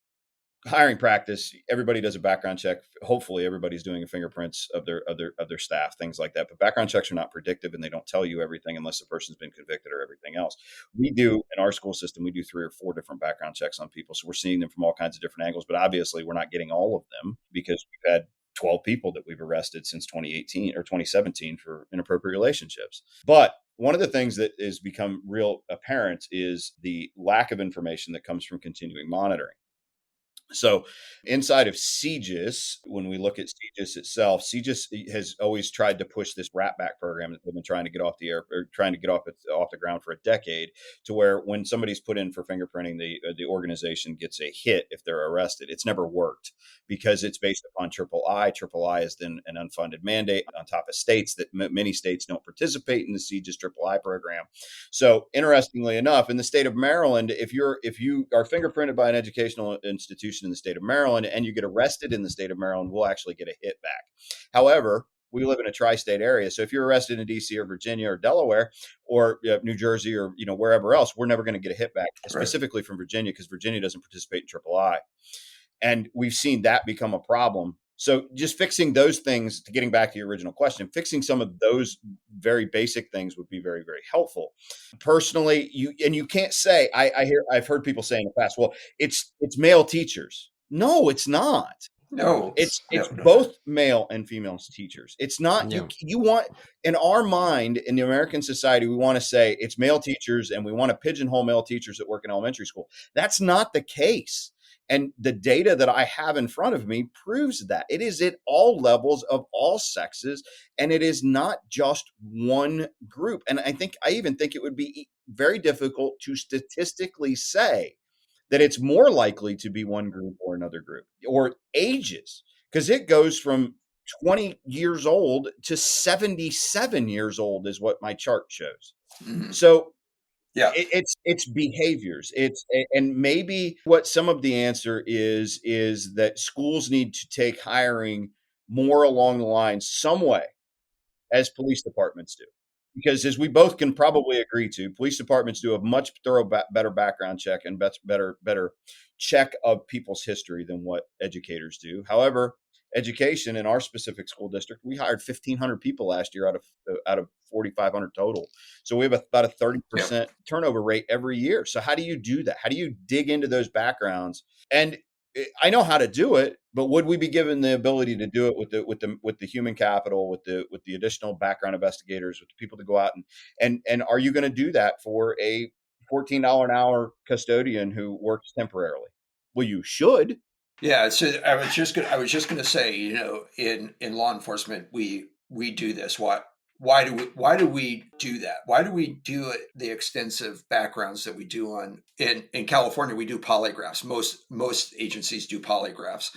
hiring practice, everybody does a background check. Hopefully everybody's doing a fingerprints of their staff, things like that. But background checks are not predictive, and they don't tell you everything unless the person's been convicted or everything else. We do, in our school system, we do 3 or 4 different background checks on people. So we're seeing them from all kinds of different angles, but obviously we're not getting all of them, because we've had 12 people that we've arrested since 2018 or 2017 for inappropriate relationships. But one of the things that has become real apparent is the lack of information that comes from continuing monitoring. So inside of CGIS, when we look at CGIS itself, CGIS has always tried to push this rat back program that they've been trying to get off the air, or trying to get off the ground for a decade, to where when somebody's put in for fingerprinting, the organization gets a hit if they're arrested. It's never worked, because it's based upon triple I. Triple I is then an unfunded mandate on top of states that many states don't participate in the CGIS triple I program. So interestingly enough, in the state of Maryland, if you are fingerprinted by an educational institution in the state of Maryland and you get arrested in the state of Maryland, we'll actually get a hit back. However, we live in a tri-state area. So if you're arrested in DC or Virginia or Delaware or New Jersey or wherever else, we're never going to get a hit back, specifically from Virginia, because Virginia doesn't participate in triple I. And we've seen that become a problem. So just fixing those things, to getting back to your original question, fixing some of those very basic things would be very, very helpful. Personally, you can't say, I've heard people say in the past, well, it's male teachers. No, it's not. No, It's no. both male and female teachers. It's not, Yeah. you want, in our mind, in the American society, we want to say it's male teachers, and we want to pigeonhole male teachers that work in elementary school. That's not the case. And the data that I have in front of me proves that it is at all levels of all sexes, and it is not just one group. And I even think it would be very difficult to statistically say that it's more likely to be one group or another group, or ages, because it goes from 20 years old to 77 years old is what my chart shows. Mm-hmm. So yeah, it's behaviors. And maybe what some of the answer is that schools need to take hiring more along the lines, some way, as police departments do. Because as we both can probably agree to, police departments do a much better background check and better check of people's history than what educators do. However, education in our specific school district, we hired 1,500 people last year out of 4,500 total. So we have about a 30% turnover rate every year. So how do you do that? How do you dig into those backgrounds? And I know how to do it, but would we be given the ability to do it with the human capital, with the additional background investigators, with the people to go out and are you going to do that for a $14 an hour custodian who works temporarily? Well, you should. Yeah. So I was just going to say, in law enforcement, we do this. Why do we do that? Why do we do it, the extensive backgrounds that we do on in California? We do polygraphs. Most agencies do polygraphs.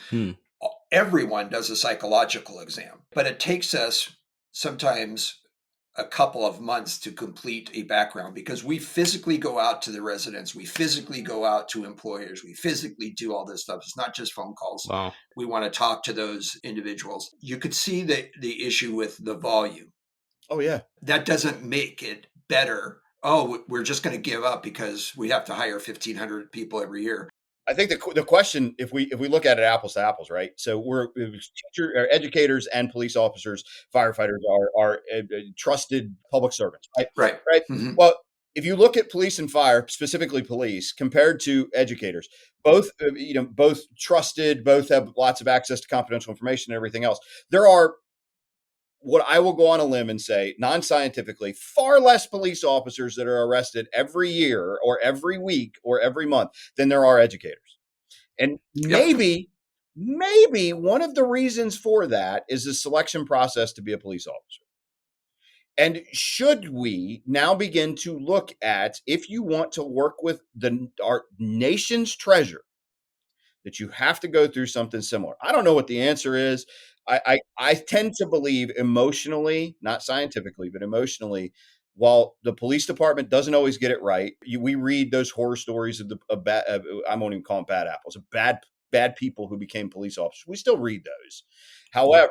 Everyone does a psychological exam, but it takes us sometimes a couple of months to complete a background, because we physically go out to the residents, we physically go out to employers, we physically do all this stuff. It's not just phone calls. Wow. We want to talk to those individuals. You could see the issue with the volume. Oh, yeah. That doesn't make it better. Oh, we're just going to give up because we have to hire 1,500 people every year. I think the question, if we look at it apples to apples, right? So we're educators and police officers, firefighters are trusted public servants, right? Right. Mm-hmm. Well, if you look at police and fire, specifically police, compared to educators, both trusted, both have lots of access to confidential information and everything else. There are what I will go on a limb and say, non-scientifically, far less police officers that are arrested every year or every week or every month than there are educators. And Yep. maybe one of the reasons for that is the selection process to be a police officer. And should we now begin to look at, if you want to work with our nation's treasure, that you have to go through something similar? I don't know what the answer is. I tend to believe emotionally, not scientifically, but emotionally, while the police department doesn't always get it right, we read those horror stories of I won't even call them bad apples, of bad people who became police officers. We still read those. However,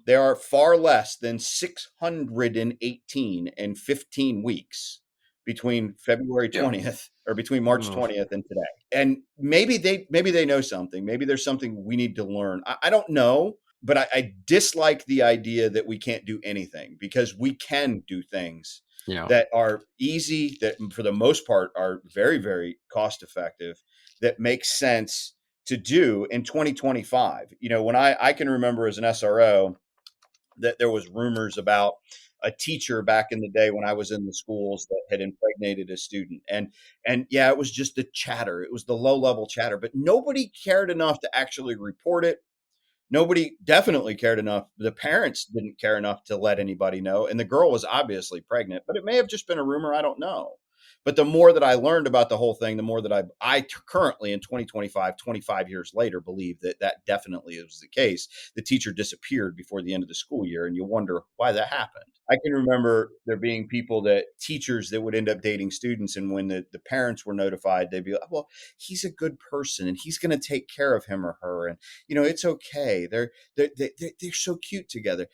there are far less than 618 in 15 weeks between February 20th or between March 20th and today. And maybe they know something. Maybe there's something we need to learn. I don't know, but I dislike the idea that we can't do anything, because we can do things that are easy, that for the most part are very, very cost effective, that make sense to do in 2025. When I can remember as an SRO that there was rumors about a teacher back in the day when I was in the schools that had impregnated a student. And yeah, it was just the chatter. It was the low level chatter, but nobody cared enough to actually report it. Nobody definitely cared enough. The parents didn't care enough to let anybody know. And the girl was obviously pregnant, but it may have just been a rumor. I don't know. But the more that I learned about the whole thing, the more that I currently in 2025, 25 years later, believe that definitely is the case. The teacher disappeared before the end of the school year, and you wonder why that happened. I can remember there being teachers that would end up dating students, and when the parents were notified, they'd be like, well, he's a good person and he's going to take care of him or her. And, it's okay. They're so cute together.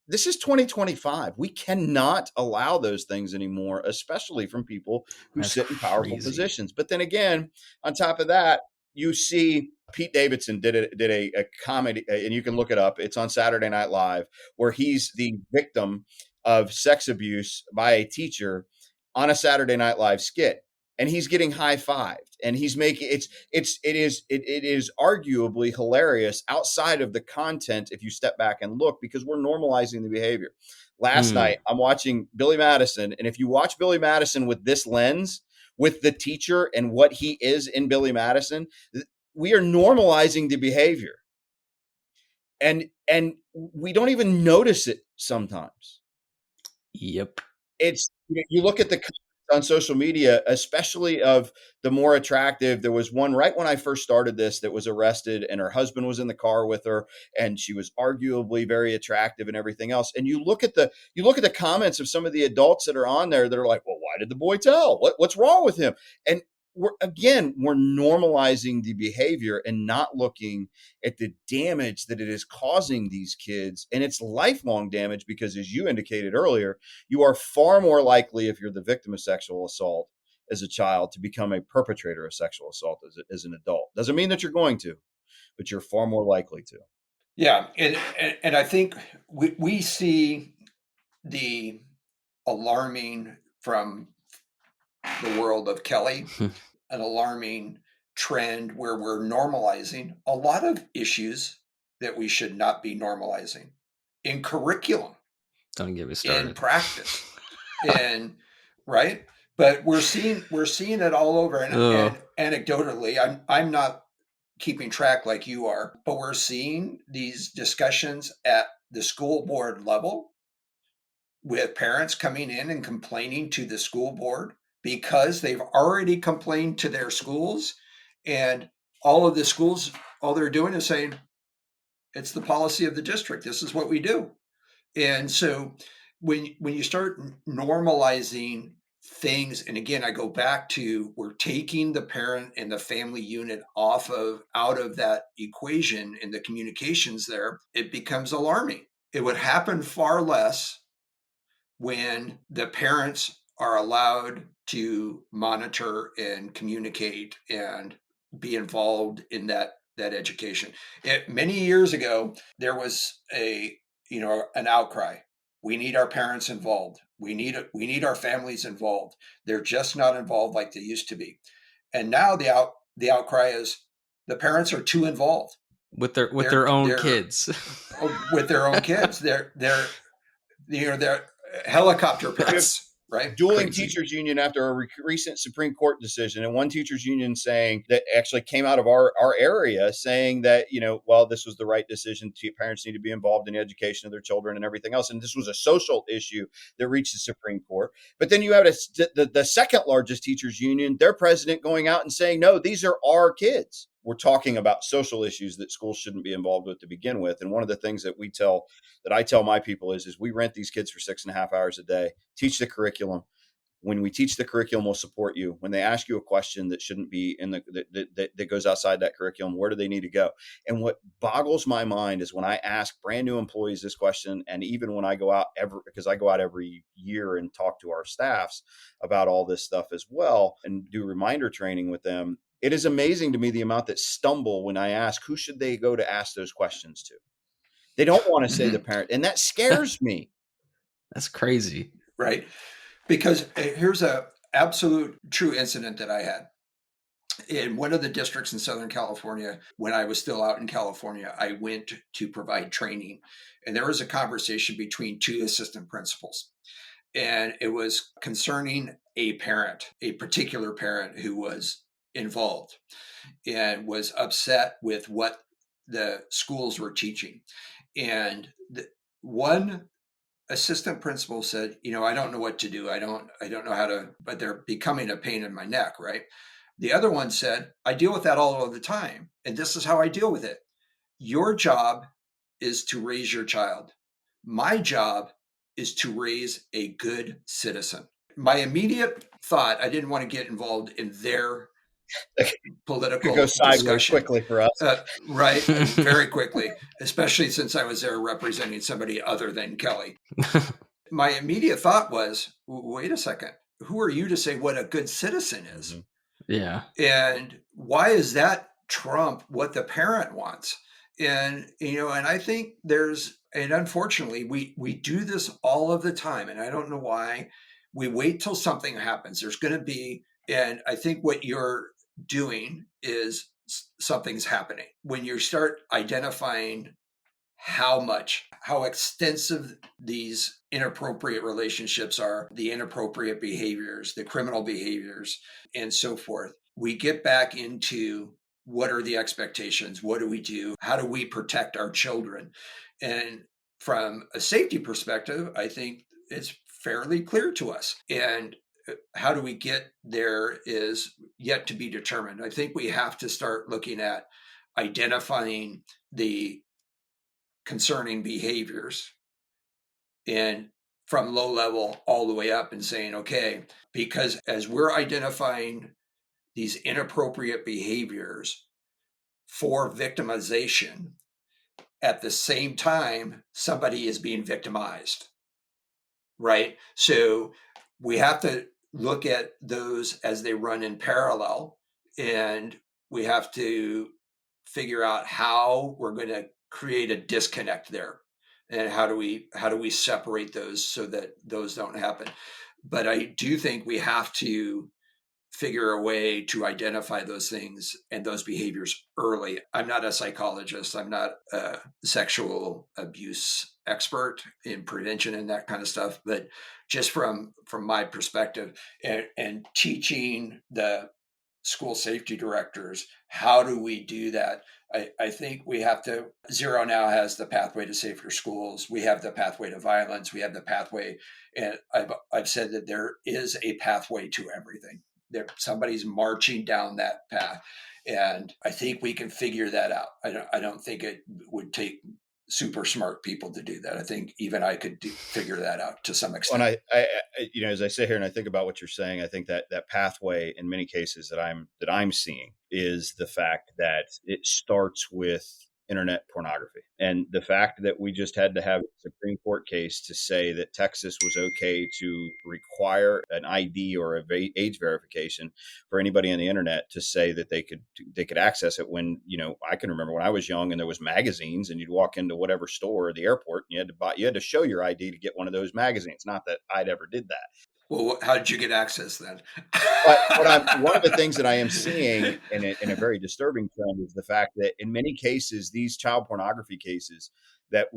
This is 2025. We cannot allow those things anymore, especially from people who sit in powerful positions. But then again, on top of that, you see Pete Davidson did a comedy, and you can look it up. It's on Saturday Night Live, where he's the victim of sex abuse by a teacher on a Saturday Night Live skit. And he's getting high-fived, and he's making it is arguably hilarious outside of the content if you step back and look, because we're normalizing the behavior. Last night, I'm watching Billy Madison, and if you watch Billy Madison with this lens, with the teacher and what he is in Billy Madison, we are normalizing the behavior. And we don't even notice it sometimes. Yep. It's, you look at the on social media, especially of the more attractive. There was one right when I first started this that was arrested, and her husband was in the car with her, and she was arguably very attractive and everything else. And you look at the comments of some of the adults that are on there that are like, well, why did the boy tell? What's wrong with him? And we're normalizing the behavior and not looking at the damage that it is causing these kids. And it's lifelong damage, because as you indicated earlier, you are far more likely, if you're the victim of sexual assault as a child, to become a perpetrator of sexual assault as an adult. Doesn't mean that you're going to, but you're far more likely to. Yeah. And I think we see the alarming from the world of Kelly, an alarming trend where we're normalizing a lot of issues that we should not be normalizing in curriculum. Don't get me started. In practice. And right. But we're seeing it all over. And anecdotally, I'm not keeping track like you are, but we're seeing these discussions at the school board level with parents coming in and complaining to the school board because they've already complained to their schools, and all of the schools, all they're doing is saying, it's the policy of the district. This is what we do. And so when you start normalizing things, and again, I go back to, we're taking the parent and the family unit out of that equation in the communications there, it becomes alarming. It would happen far less when the parents are allowed to monitor and communicate and be involved in that education. Many years ago, there was an outcry. We need our parents involved. We need our families involved. They're just not involved like they used to be. And now the outcry is the parents are too involved with their own kids. With their own kids. They're they're helicopter parents. Right? Dueling Crazy. teachers union after a recent Supreme Court decision, and one teachers union saying that actually came out of our area saying that, well, this was the right decision. Parents need to be involved in the education of their children and everything else. And this was a social issue that reached the Supreme Court. But then you have the second largest teachers union, their president going out and saying, no, these are our kids. We're talking about social issues that schools shouldn't be involved with to begin with. And one of the things that I tell my people is we rent these kids for 6.5 hours a day, teach the curriculum. When we teach the curriculum, we'll support you. When they ask you a question that shouldn't be in that goes outside that curriculum, where do they need to go? And what boggles my mind is when I ask brand new employees this question, and even when I go out because I go out every year and talk to our staffs about all this stuff as well and do reminder training with them. It is amazing to me the amount that stumble when I ask, who should they go to ask those questions to? They don't want to say the parent. And that scares me. That's crazy. Right. Because here's a absolute true incident that I had. In one of the districts in Southern California, when I was still out in California, I went to provide training. And there was a conversation between two assistant principals. And it was concerning a particular parent who was involved and was upset with what the schools were teaching. And one assistant principal said, I don't know what to do. I don't know how to, but they're becoming a pain in my neck, right? The other one said, I deal with that all of the time. And this is how I deal with it. Your job is to raise your child. My job is to raise a good citizen. My immediate thought, I didn't want to get involved in their political go sideways discussion quickly for us. Right. Very quickly, especially since I was there representing somebody other than Kelly. My immediate thought was, wait a second, who are you to say what a good citizen is? Yeah. And why is that trump what the parent wants? And, and I think and unfortunately, we do this all of the time. And I don't know why. We wait till something happens. There's going to be, and I think what you're doing is something's happening. When you start identifying how extensive these inappropriate relationships are, the inappropriate behaviors, the criminal behaviors, and so forth, we get back into what are the expectations? What do we do? How do we protect our children? And from a safety perspective, I think it's fairly clear to us. And how do we get there is yet to be determined. I think we have to start looking at identifying the concerning behaviors and from low level all the way up and saying, okay, because as we're identifying these inappropriate behaviors for victimization, at the same time, somebody is being victimized, right? So we have to look at those as they run in parallel, and we have to figure out how we're going to create a disconnect there, and how do we separate those so that those don't happen. But I do think we have to figure a way to identify those things and those behaviors early. I'm not a psychologist. I'm not a sexual abuse expert in prevention and that kind of stuff, but just from my perspective and teaching the school safety directors, how do we do that? I think we have to. Zero now has the pathway to safer schools. We have the pathway to violence. We have the pathway, and I've said that there is a pathway to everything. Somebody's marching down that path, and I think we can figure that out. I don't think it would take super smart people to do that. I think even I could figure that out to some extent. When I as I sit here and I think about what you're saying, I think that pathway in many cases that I'm seeing is the fact that it starts with internet pornography. And the fact that we just had to have a Supreme Court case to say that Texas was okay to require an ID or age verification for anybody on the internet to say that they could access it when, I can remember when I was young and there was magazines and you'd walk into whatever store or the airport and you had to show your ID to get one of those magazines. Not that I'd ever did that. Well, how did you get access then? But one of the things that I am seeing in a very disturbing trend is the fact that in many cases, these child pornography cases, that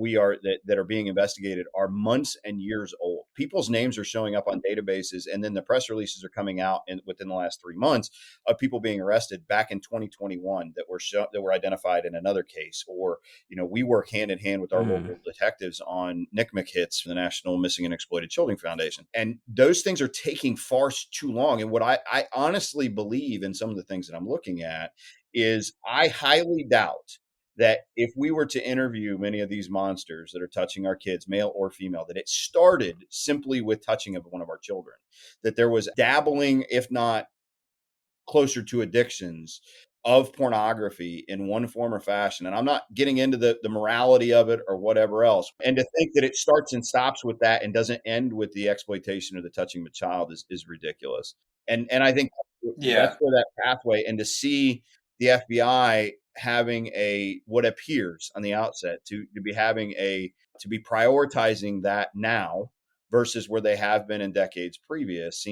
are being investigated are months and years old. People's names are showing up on databases, and then the press releases are coming out within the last 3 months of people being arrested back in 2021 that were identified in another case. Or, we work hand in hand with our local detectives on NCMEC hits for the National Missing and Exploited Children Foundation, and those things are taking far too long. And what I honestly believe in some of the things that I'm looking at is I highly doubt that if we were to interview many of these monsters that are touching our kids, male or female, that it started simply with touching of one of our children, that there was dabbling, if not closer to addictions of pornography in one form or fashion. And I'm not getting into the morality of it or whatever else. And to think that it starts and stops with that and doesn't end with the exploitation or the touching of a child is ridiculous. And I think that's where that pathway, and to see the FBI having what appears on the outset to be prioritizing that now versus where they have been in decades previous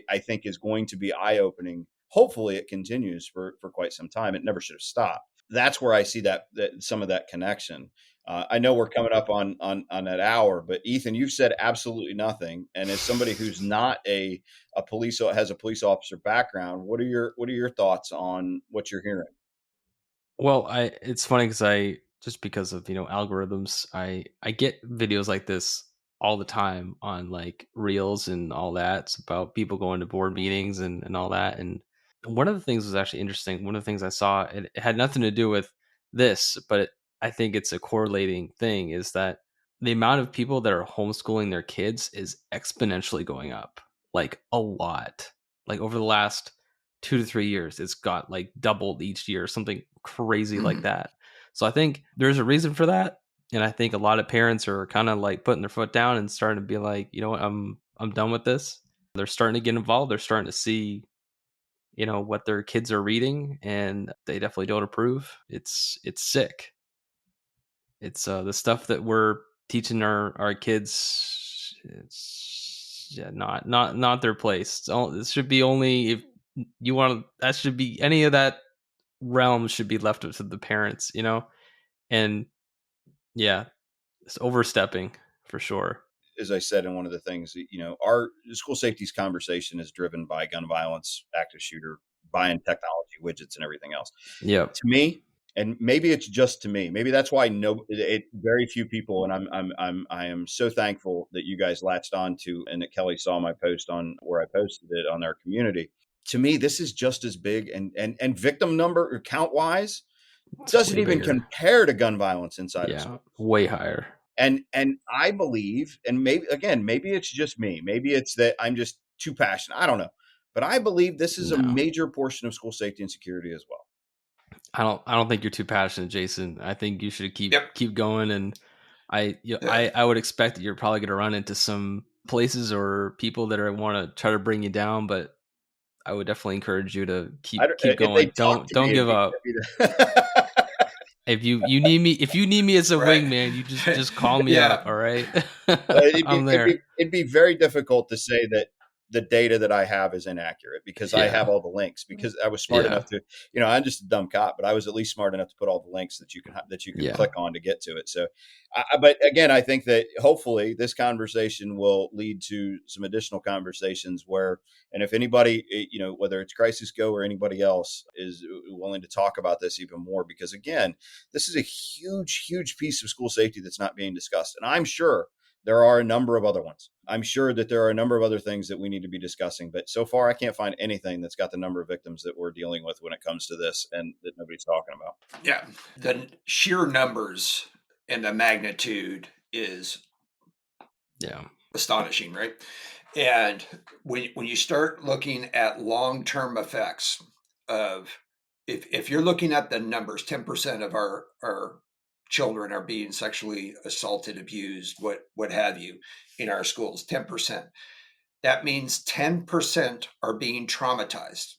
I think is going to be eye-opening. Hopefully it continues for quite some time. It never should have stopped. That's where I see that some of that connection. I know we're coming up on that hour, but Ethan, you've said absolutely nothing. And as somebody who's not has a police officer background, what are your thoughts on what you're hearing? Well, it's funny just because of, algorithms, I get videos like this all the time on like reels and all that. It's about people going to board meetings and all that. And one of the things was actually interesting. One of the things I saw, it had nothing to do with this, but I think it's a correlating thing, is that the amount of people that are homeschooling their kids is exponentially going up, like a lot. Like over the last 2 to 3 years, it's got like doubled each year, something crazy like that. So I think there's a reason for that. And I think a lot of parents are kind of like putting their foot down and starting to be like, you know what, I'm done with this. They're starting to get involved. They're starting to see, what their kids are reading, and they definitely don't approve. It's sick. It's the stuff that we're teaching our kids. It's not their place. It should be only if you want. That should be any of that realm should be left up to the parents. And yeah, it's overstepping for sure. As I said in one of the things, our school safety's conversation is driven by gun violence, active shooter, buying technology, widgets, and everything else. Yep. To me, and maybe it's just to me, maybe that's why very few people, and I am so thankful that you guys latched on to, and that Kelly saw my post on where I posted it on our community. To me, this is just as big, and victim number or count wise doesn't even compare to gun violence inside of schools. Way higher. And I believe, and maybe it's just me, maybe it's that I'm just too passionate, I don't know, but I believe this is a major portion of school safety and security as well. I don't think you're too passionate, Jason. I think you should keep going, and I would expect that you're probably going to run into some places or people that want to try to bring you down, but I would definitely encourage you to keep going. Don't give up. If you need me as a wingman, you just call me up. All right. I'm there. It'd be very difficult to say that the data that I have is inaccurate because I have all the links, because I was smart enough to, I'm just a dumb cop, but I was at least smart enough to put all the links that you can click on to get to it. So, but again, I think that hopefully this conversation will lead to some additional conversations and if anybody, whether it's Crisis Go or anybody else is willing to talk about this even more, because again, this is a huge, huge piece of school safety that's not being discussed. And I'm sure there are a number of other ones. I'm sure that there are a number of other things that we need to be discussing, but so far I can't find anything that's got the number of victims that we're dealing with when it comes to this and that nobody's talking about. Yeah. The sheer numbers and the magnitude is astonishing, right? And when you start looking at long-term effects of, if you're looking at the numbers, 10% of our children are being sexually assaulted, abused, what have you, in our schools, 10%. That means 10% are being traumatized.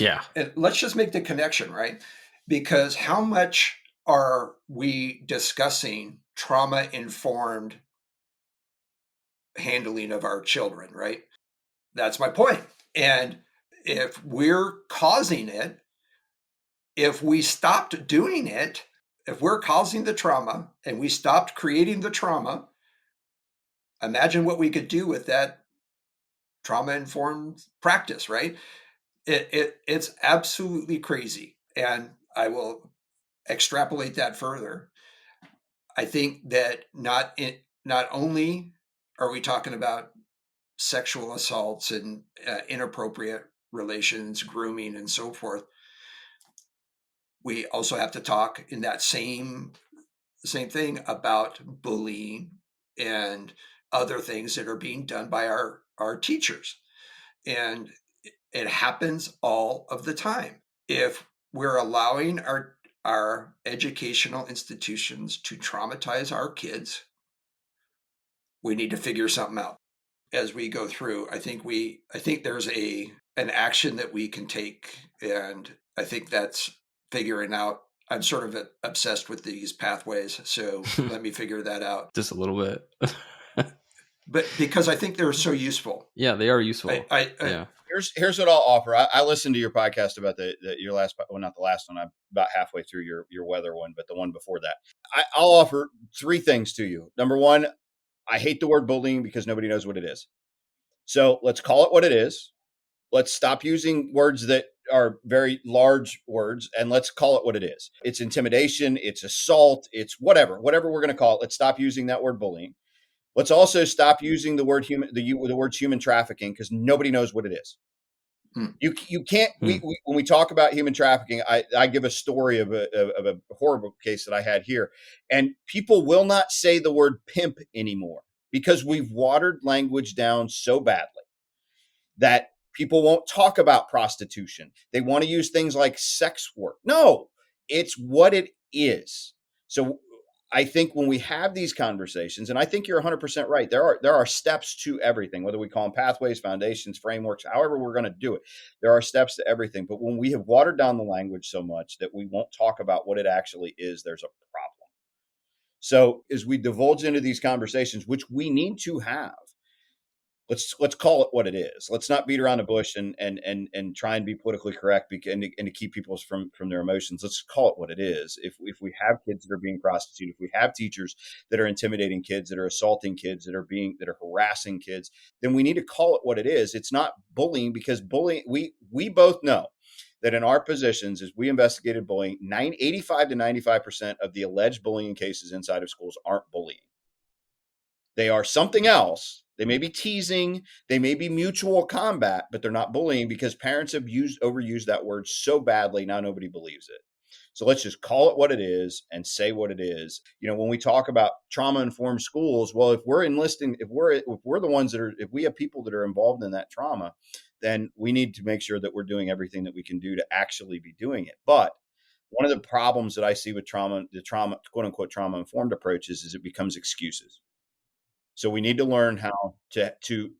Yeah. And let's just make the connection, right? Because how much are we discussing trauma-informed handling of our children, right? That's my point. And if we're causing it, if we stopped doing it, if we're causing the trauma and we stopped creating the trauma, imagine what we could do with that trauma-informed practice, right? It's absolutely crazy. And I will extrapolate that further. I think that not only are we talking about sexual assaults and inappropriate relations, grooming, and so forth, we also have to talk in that same thing about bullying and other things that are being done by our teachers. And it happens all of the time. If we're allowing our educational institutions to traumatize our kids, we need to figure something out as we go through. I think there's an action that we can take, and I think that's figuring out. I'm sort of obsessed with these pathways, so let me figure that out. Just a little bit. But because I think they're so useful. Yeah, they are useful. Yeah. Here's what I'll offer. I listened to your podcast about your last, well, not the last one. I'm about halfway through your weather one, but the one before that. I'll offer 3 things to you. Number 1, I hate the word bullying because nobody knows what it is. So let's call it what it is. Let's stop using words that are very large words, and let's call it what it is. It's intimidation, it's assault, it's whatever we're going to call it. Let's stop using that word bullying. Let's also stop using the word the words human trafficking, because nobody knows what it is. You can't. When we talk about human trafficking, I give a story of a horrible case that I had here, and people will not say the word pimp anymore because we've watered language down so badly that people won't talk about prostitution. They want to use things like sex work. No, it's what it is. So I think when we have these conversations, and I think you're 100% right, there are steps to everything, whether we call them pathways, foundations, frameworks, however we're going to do it. There are steps to everything. But when we have watered down the language so much that we won't talk about what it actually is, there's a problem. So as we divulge into these conversations, which we need to have, let's call it what it is. Let's not beat around the bush and try and be politically correct and to keep people from their emotions. Let's call it what it is. If we have kids that are being prostituted, if we have teachers that are intimidating kids, that are assaulting kids, that are harassing kids, then we need to call it what it is. It's not bullying, because bullying, we both know that in our positions, as we investigated bullying, 85 to 95% of the alleged bullying cases inside of schools aren't bullying. They are something else. They may be teasing, they may be mutual combat, but they're not bullying because parents have overused that word so badly, now nobody believes it. So let's just call it what it is and say what it is. When we talk about trauma-informed schools, well, if we're enlisting, if we're the ones if we have people that are involved in that trauma, then we need to make sure that we're doing everything that we can do to actually be doing it. But one of the problems that I see with the quote unquote trauma-informed approaches is it becomes excuses. So we need to learn how to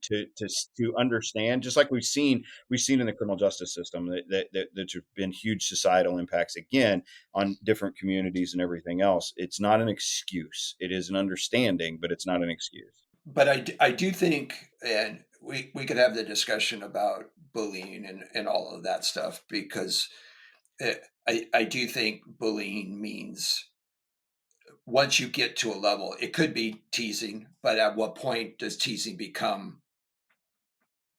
understand, just like we've seen in the criminal justice system, that there's been huge societal impacts again on different communities and everything else. It's not an excuse. It is an understanding, but it's not an excuse. But I do think, and we could have the discussion about bullying and all of that stuff, because I do think bullying means, once you get to a level, it could be teasing, but at what point does teasing become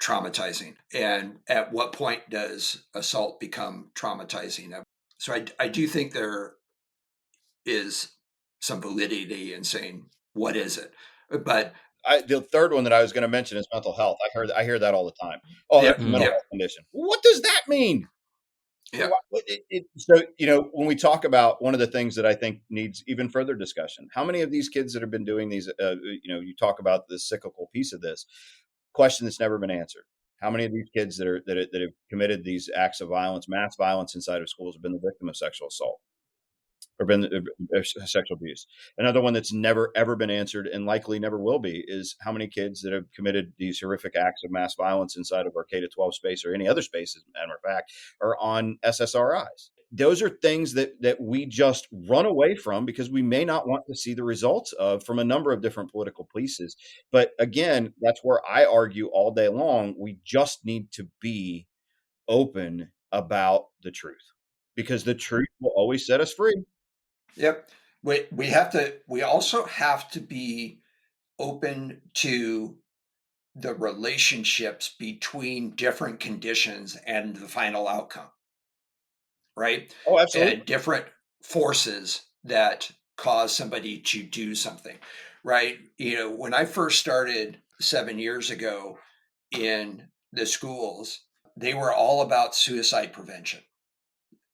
traumatizing? And at what point does assault become traumatizing? So I do think there is some validity in saying, what is it? But the third one that I was going to mention is mental health. I hear that all the time. Oh, that's a mental health condition. What does that mean? Yeah. So, when we talk about, one of the things that I think needs even further discussion, how many of these kids that have been doing these, you talk about the cyclical piece of this question that's never been answered. How many of these kids that have committed these acts of violence, mass violence inside of schools, have been the victim of sexual assault or been sexual abuse? Another one that's never, ever been answered and likely never will be is how many kids that have committed these horrific acts of mass violence inside of our K-12 space or any other space, as a matter of fact, are on SSRIs. Those are things that we just run away from because we may not want to see the results of, from a number of different political pieces. But again, that's where I argue all day long. We just need to be open about the truth, because the truth will always set us free. Yep. We also have to be open to the relationships between different conditions and the final outcome, right? Oh, absolutely. And different forces that cause somebody to do something, right? When I first started 7 years ago in the schools, they were all about suicide prevention.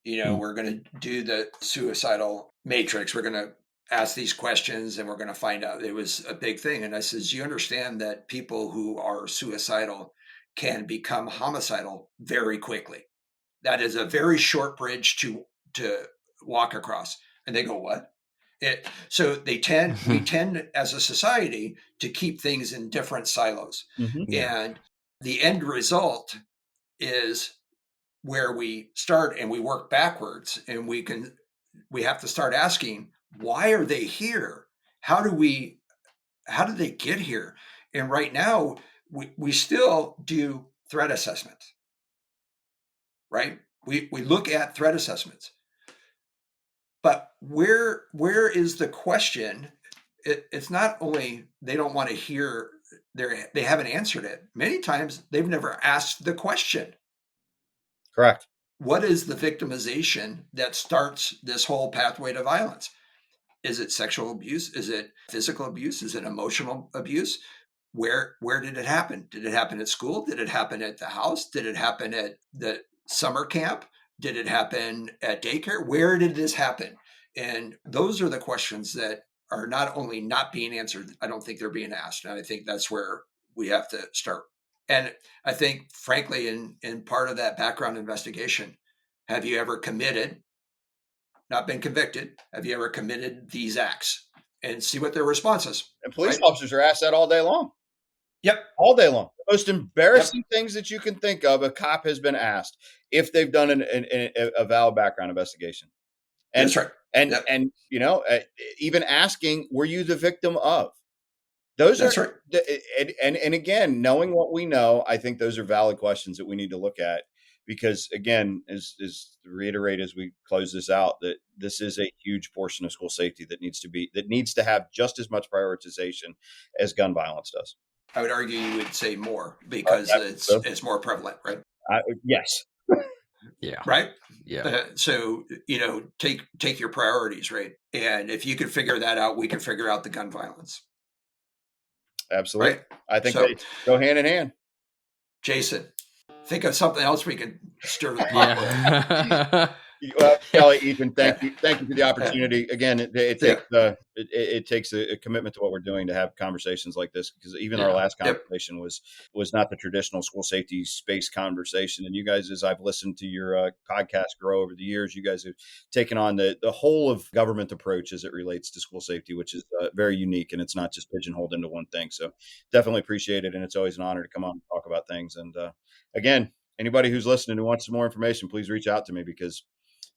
We're going to do the suicidal matrix. We're going to ask these questions and we're going to find out. It was a big thing. And I says, you understand that people who are suicidal can become homicidal very quickly. That is a very short bridge to walk across. And they go, what? So we tend as a society to keep things in different silos. Mm-hmm. Yeah. And the end result is where we start and we work backwards, and we have to start asking, why are they here? How did they get here? And right now we still do threat assessments, right? We look at threat assessments, but where is the question? It's not only they don't want to hear, they haven't answered it. Many times they've never asked the question. Correct. What is the victimization that starts this whole pathway to violence? Is it sexual abuse? Is it physical abuse? Is it emotional abuse? Where did it happen? Did it happen at school? Did it happen at the house? Did it happen at the summer camp? Did it happen at daycare? Where did this happen? And those are the questions that are not only not being answered, I don't think they're being asked. And I think that's where we have to start. And I think, frankly, in part of that background investigation, have you ever committed, not been convicted, have you ever committed these acts? And see what their response is. And police Right? officers are asked that all day long. Yep. All day long. The most embarrassing Yep. things that you can think of, a cop has been asked if they've done a valid background investigation. And That's right. and Yep. and even asking, were you the victim of? Those are That's right. and again, knowing what we know, I think those are valid questions that we need to look at, because again, as to reiterate as we close this out, that this is a huge portion of school safety that needs to have just as much prioritization as gun violence does. I would argue you would say more because So, it's more prevalent, right? yes. Yeah. Right. Yeah. So take your priorities, right? And if you can figure that out, we can figure out the gun violence. Absolutely. Right. I think So they go hand in hand. Jason, think of something else we can stir the pot Yeah. Well, Kelly, Ethan, with. thank you for the opportunity. Again, it Yeah. takes it takes a commitment to what we're doing to have conversations like this, because even our Yeah. last Yep. conversation was not the traditional school safety space conversation. And you guys, as I've listened to your podcast grow over the years, you guys have taken on the whole of government approach as it relates to school safety, which is very unique, and it's not just pigeonholed into one thing. So definitely appreciate it, and it's always an honor to come on and talk about things. And again, anybody who's listening who wants some more information, please reach out to me, because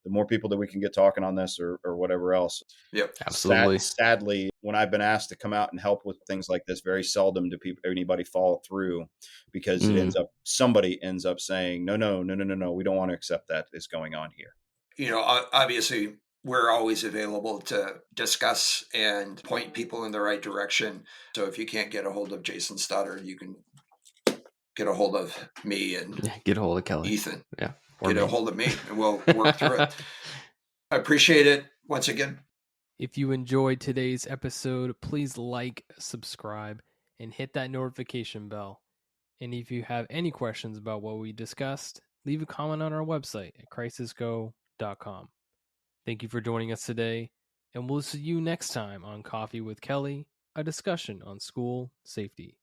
the more people that we can get talking on this or whatever else. Yep. Absolutely. Sadly, when I've been asked to come out and help with things like this, very seldom do anybody follow through, because somebody ends up saying, no, we don't want to accept that is going on here. Obviously, we're always available to discuss and point people in the right direction. So if you can't get a hold of Jason Stoddard, you can get a hold of me and Get a hold of Kelly. Ethan. Yeah. Get a hold of me and we'll work through it. I appreciate it once again. If you enjoyed today's episode, please like, subscribe, and hit that notification bell. And if you have any questions about what we discussed, leave a comment on our website at crisisgo.com. Thank you for joining us today, and we'll see you next time on Coffee with Kelly, a discussion on school safety.